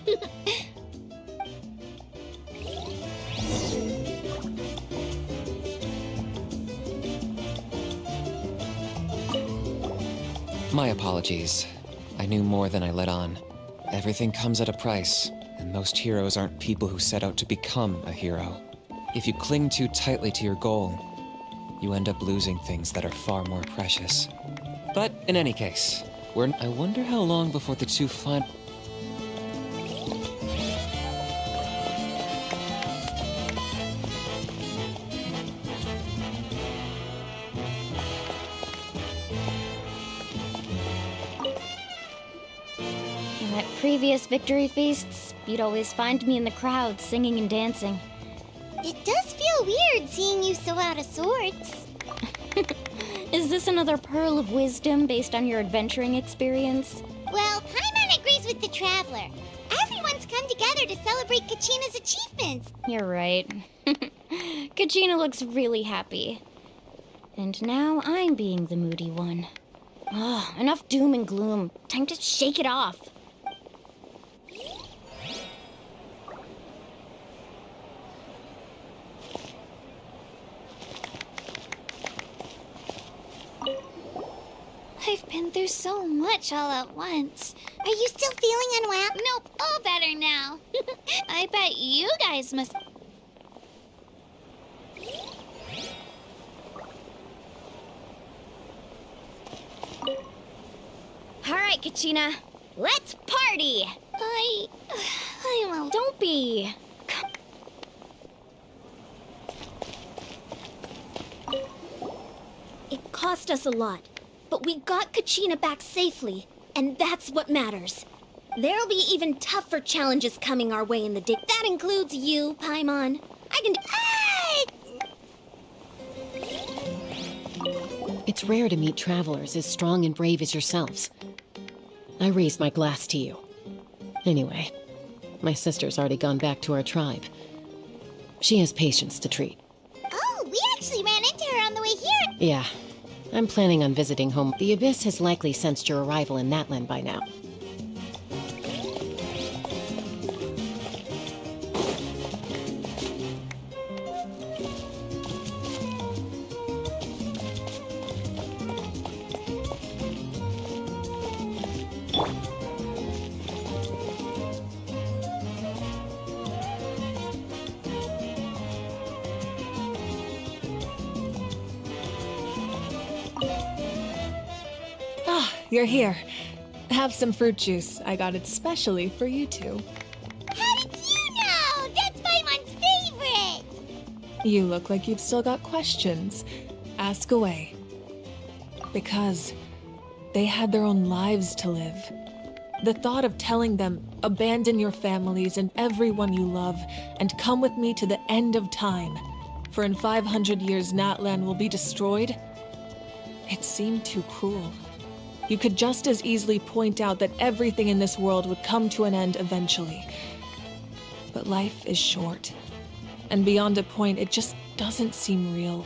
My apologies. I knew more than I let on. Everything comes at a price, and most heroes aren't people who set out to become a hero. If you cling too tightly to your goal, you end up losing things that are far more precious. But in any case, I wonder how long before the two find... At previous victory feasts, you'd always find me in the crowd singing and dancing. It does feel weird seeing you so out of sorts. Is this another pearl of wisdom based on your adventuring experience? Well, Paimon agrees with the Traveler. Everyone's come together to celebrate Kachina's achievements. You're right. Kachina looks really happy. And now I'm being the moody one. Ah, enough doom and gloom. Time to shake it off. I've been through so much all at once. Are you still feeling unwell? Nope, all better now. I bet you guys must... Alright, Kachina. Let's party! I'm a... Don't be. It cost us a lot, but we got Kachina back safely, and that's what matters. There'll be even tougher challenges coming our way in the day. That includes you, Paimon. I can It's rare to meet travelers as strong and brave as yourselves. I raise my glass to you. Anyway, my sister's already gone back to our tribe. She has patients to treat. Oh, we actually ran into her on the way here. Yeah, I'm planning on visiting home. The Abyss has likely sensed your arrival in that land by now. You're here. Have some fruit juice. I got it specially for you two. How did you know? That's Paimon's favorite! You look like you've still got questions. Ask away. Because they had their own lives to live. The thought of telling them, abandon your families and everyone you love, and come with me to the end of time, for in 500 years Natlan will be destroyed, it seemed too cruel. You could just as easily point out that everything in this world would come to an end eventually. But life is short. And beyond a point, it just doesn't seem real.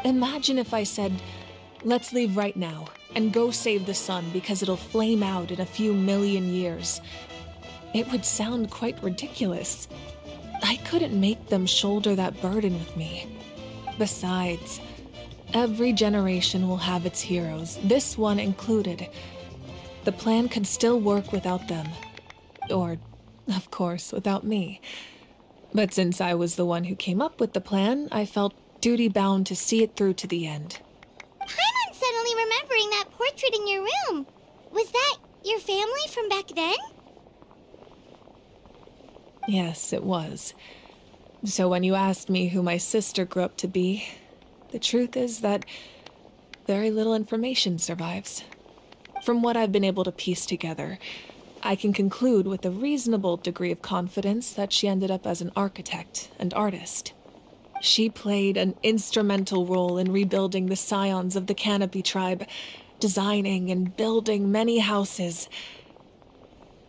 Imagine if I said, let's leave right now, and go save the sun because it'll flame out in a few million years. It would sound quite ridiculous. I couldn't make them shoulder that burden with me. Besides, every generation will have its heroes, this one included. The plan could still work without them. Or, of course, without me. But since I was the one who came up with the plan, I felt duty-bound to see it through to the end. Paimon's suddenly remembering that portrait in your room. Was that your family from back then? Yes, it was. So when you asked me who my sister grew up to be, the truth is that very little information survives. From what I've been able to piece together, I can conclude with a reasonable degree of confidence that she ended up as an architect and artist. She played an instrumental role in rebuilding the scions of the Canopy tribe, designing and building many houses.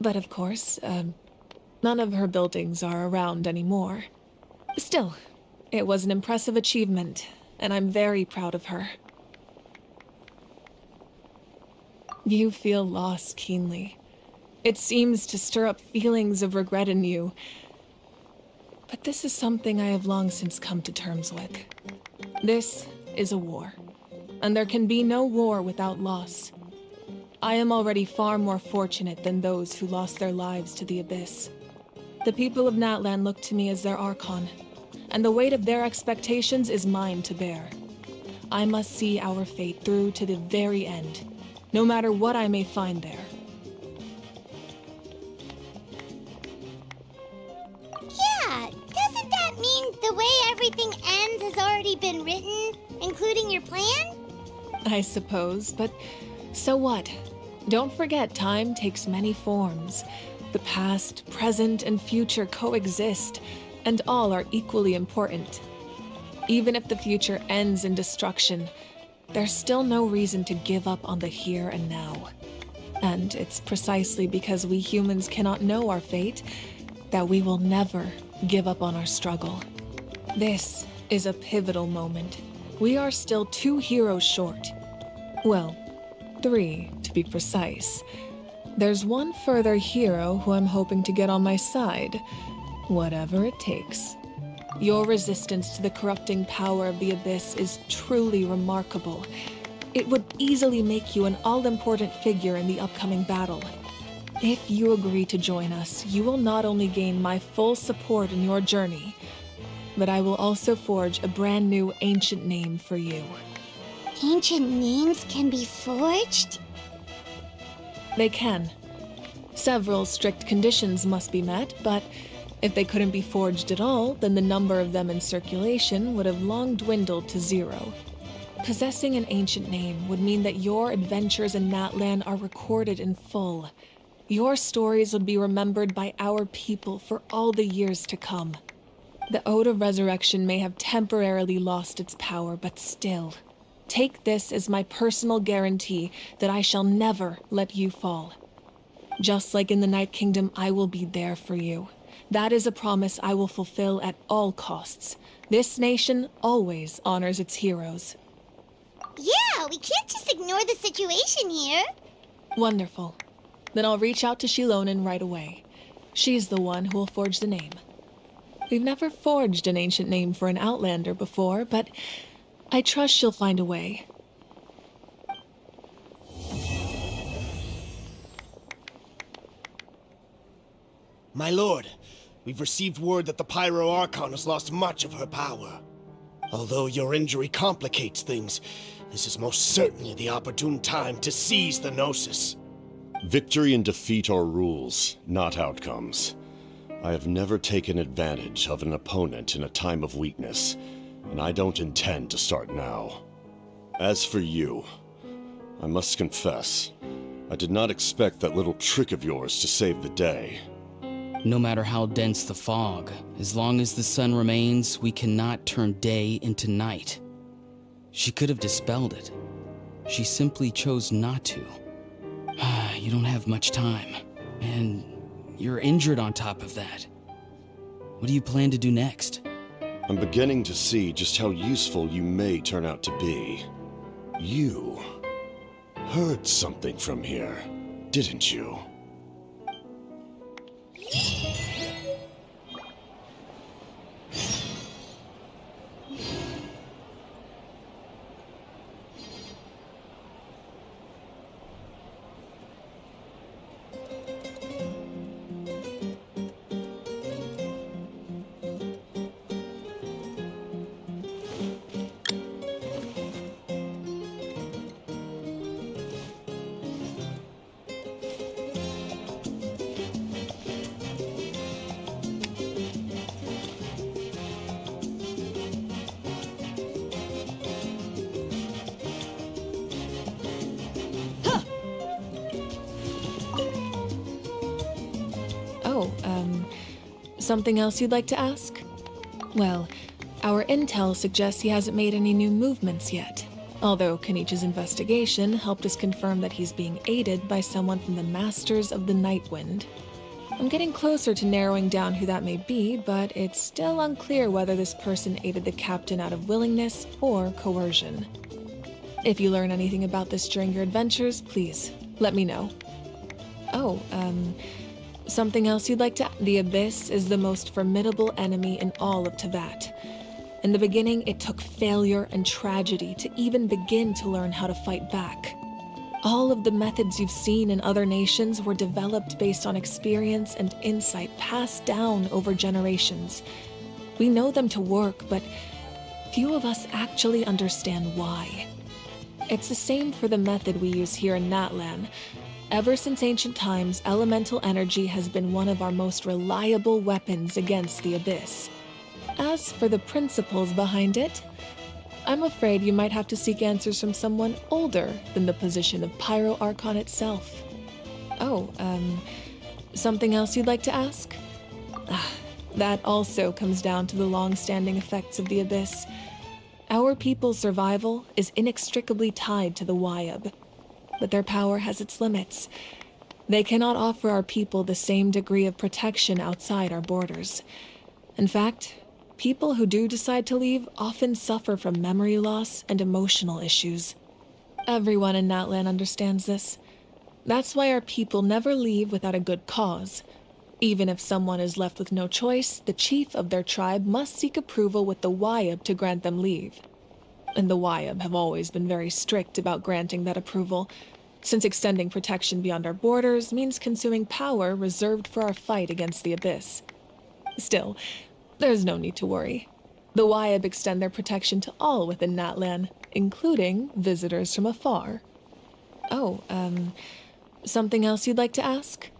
But of course, none of her buildings are around anymore. Still, it was an impressive achievement, and I'm very proud of her. You feel loss keenly. It seems to stir up feelings of regret in you. But this is something I have long since come to terms with. This is a war, and there can be no war without loss. I am already far more fortunate than those who lost their lives to the Abyss. The people of Natlan look to me as their Archon, and the weight of their expectations is mine to bear. I must see our fate through to the very end, no matter what I may find there. Yeah, doesn't that mean the way everything ends has already been written, including your plan? I suppose, but so what? Don't forget, time takes many forms. The past, present, and future coexist, and all are equally important. Even if the future ends in destruction, there's still no reason to give up on the here and now. And it's precisely because we humans cannot know our fate that we will never give up on our struggle. This is a pivotal moment. We are still 2 heroes short. Well, 3 to be precise. There's one further hero who I'm hoping to get on my side, whatever it takes. Your resistance to the corrupting power of the Abyss is truly remarkable. It would easily make you an all-important figure in the upcoming battle. If you agree to join us, you will not only gain my full support in your journey, but I will also forge a brand new ancient name for you. Ancient names can be forged? They can. Several strict conditions must be met, but if they couldn't be forged at all, then the number of them in circulation would have long dwindled to 0. Possessing an ancient name would mean that your adventures in Natlan are recorded in full. Your stories would be remembered by our people for all the years to come. The Ode of Resurrection may have temporarily lost its power, but still, take this as my personal guarantee that I shall never let you fall. Just like in the Night Kingdom, I will be there for you. That is a promise I will fulfill at all costs. This nation always honors its heroes. Yeah, we can't just ignore the situation here. Wonderful. Then I'll reach out to Shilonen right away. She's the one who will forge the name. We've never forged an ancient name for an Outlander before, but I trust she'll find a way. My lord, we've received word that the Pyro Archon has lost much of her power. Although your injury complicates things, this is most certainly the opportune time to seize the Gnosis. Victory and defeat are rules, not outcomes. I have never taken advantage of an opponent in a time of weakness, and I don't intend to start now. As for you, I must confess, I did not expect that little trick of yours to save the day. No matter how dense the fog, as long as the sun remains, we cannot turn day into night. She could have dispelled it. She simply chose not to. You don't have much time, and you're injured on top of that. What do you plan to do next? I'm beginning to see just how useful you may turn out to be. You heard something from here, didn't you? Something else you'd like to ask? Well, our intel suggests he hasn't made any new movements yet, although Kenichi's investigation helped us confirm that he's being aided by someone from the Masters of the Nightwind. I'm getting closer to narrowing down who that may be, but it's still unclear whether this person aided the captain out of willingness or coercion. If you learn anything about this during your adventures, please let me know. Oh, something else you'd like to... The Abyss is the most formidable enemy in all of Teyvat. In the beginning, it took failure and tragedy to even begin to learn how to fight back. All of the methods you've seen in other nations were developed based on experience and insight passed down over generations. We know them to work, but few of us actually understand why. It's the same for the method we use here in Natlan. Ever since ancient times, elemental energy has been one of our most reliable weapons against the Abyss. As for the principles behind it, I'm afraid you might have to seek answers from someone older than the position of Pyro Archon itself. Oh, something else you'd like to ask? That also comes down to the long-standing effects of the Abyss. Our people's survival is inextricably tied to the Wyab, but their power has its limits. They cannot offer our people the same degree of protection outside our borders. In fact, people who do decide to leave often suffer from memory loss and emotional issues. Everyone in Natlan understands this. That's why our people never leave without a good cause. Even if someone is left with no choice, the chief of their tribe must seek approval with the Wyab to grant them leave. And the Wyab have always been very strict about granting that approval, since extending protection beyond our borders means consuming power reserved for our fight against the Abyss. Still, there's no need to worry. The Wyab extend their protection to all within Natlan, including visitors from afar. Oh, something else you'd like to ask?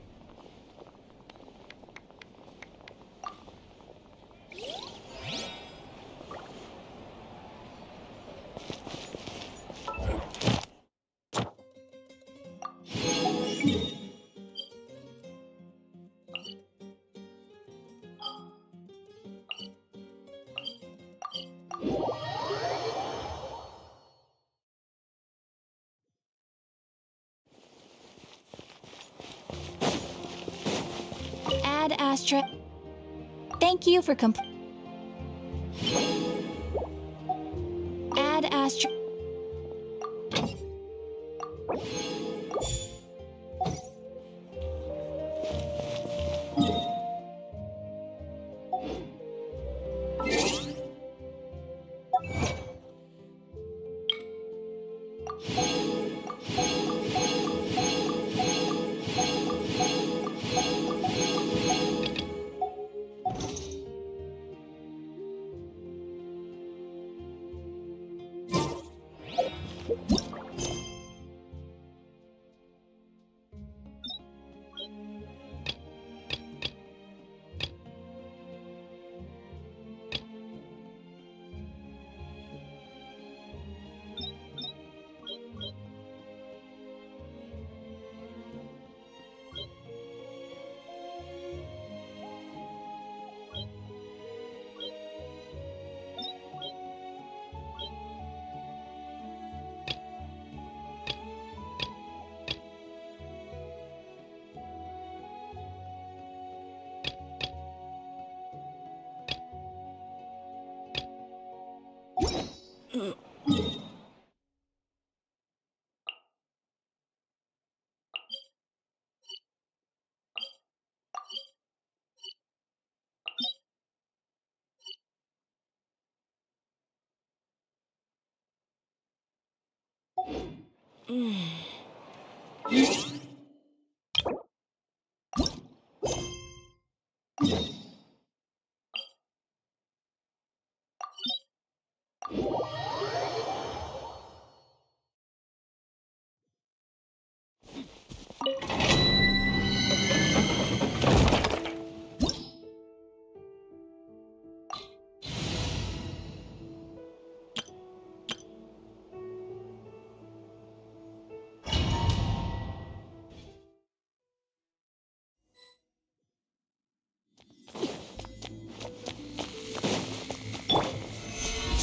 Ad Astra. Thank you for Ad Astra.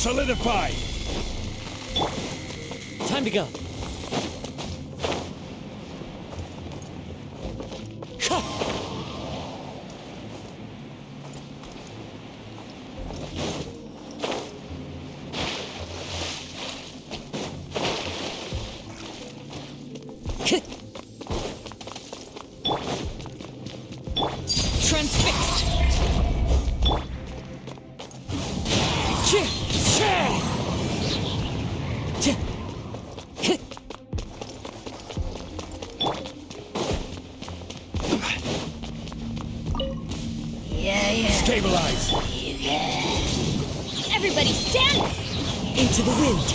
Solidify! Time to go. Transfixed! Stabilize! Everybody stand! Into the wind.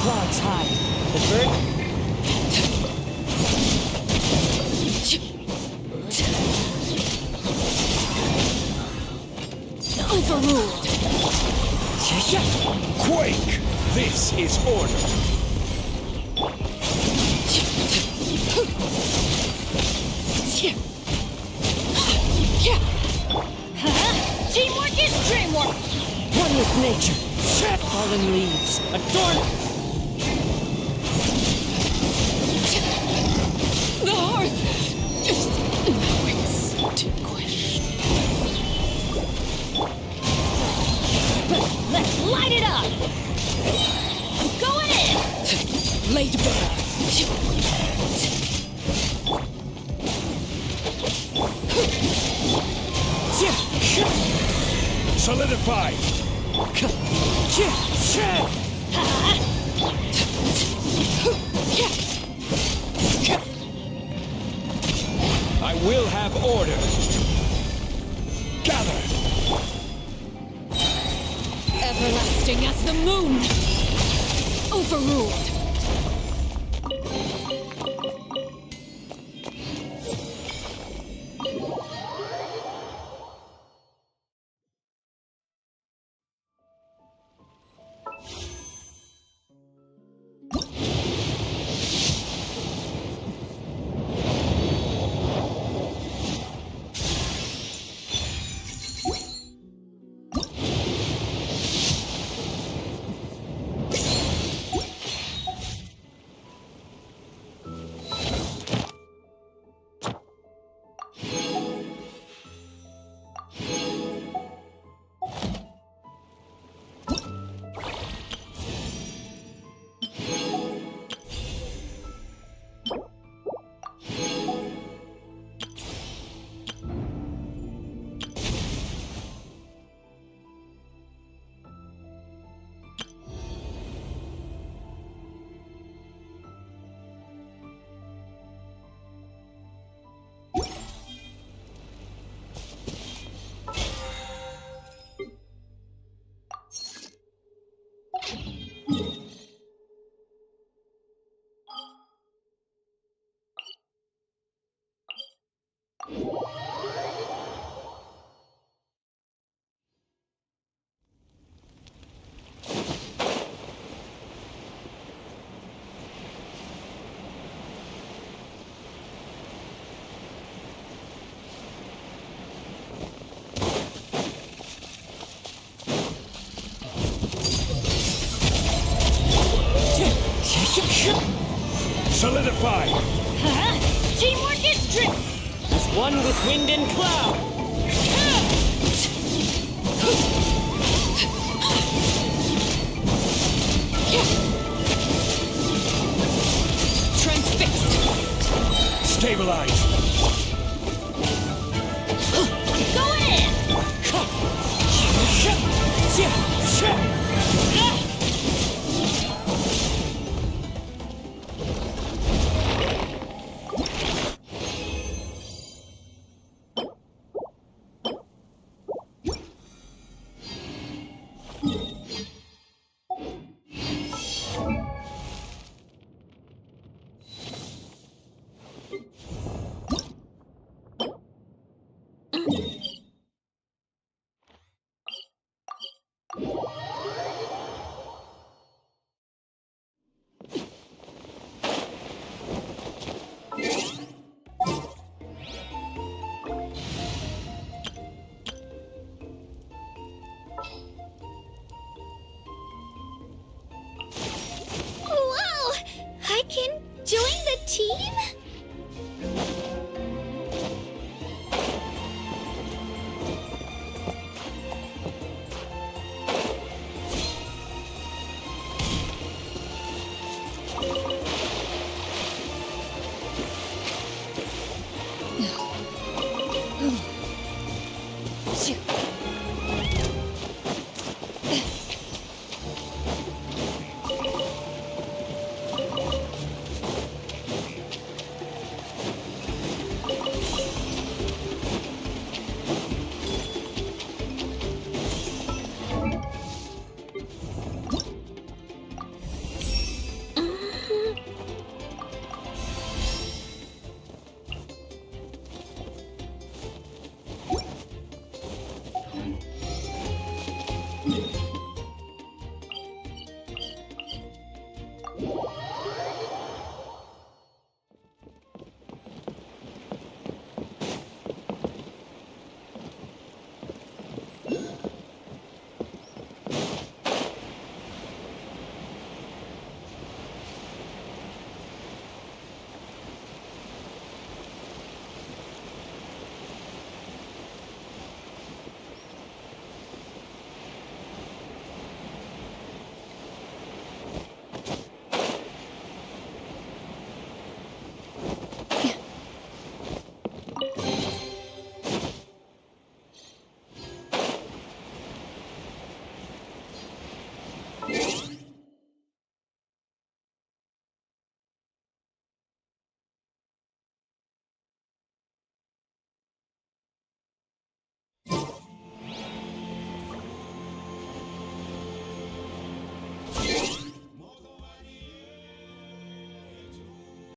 Clouds high. The bird. Overruled! Quake! This is order! Teamwork is dreamwork! One with nature. Fallen leaves. Adorn. The hearth is now extinguished. Let's light it up! I'm going in! Laid bare. Solidify! I will have order! Gather! Everlasting as the moon. Overruled. Solidify! Teamwork is dream. As one with wind and cloud. Transfixed. Stabilize! Going in!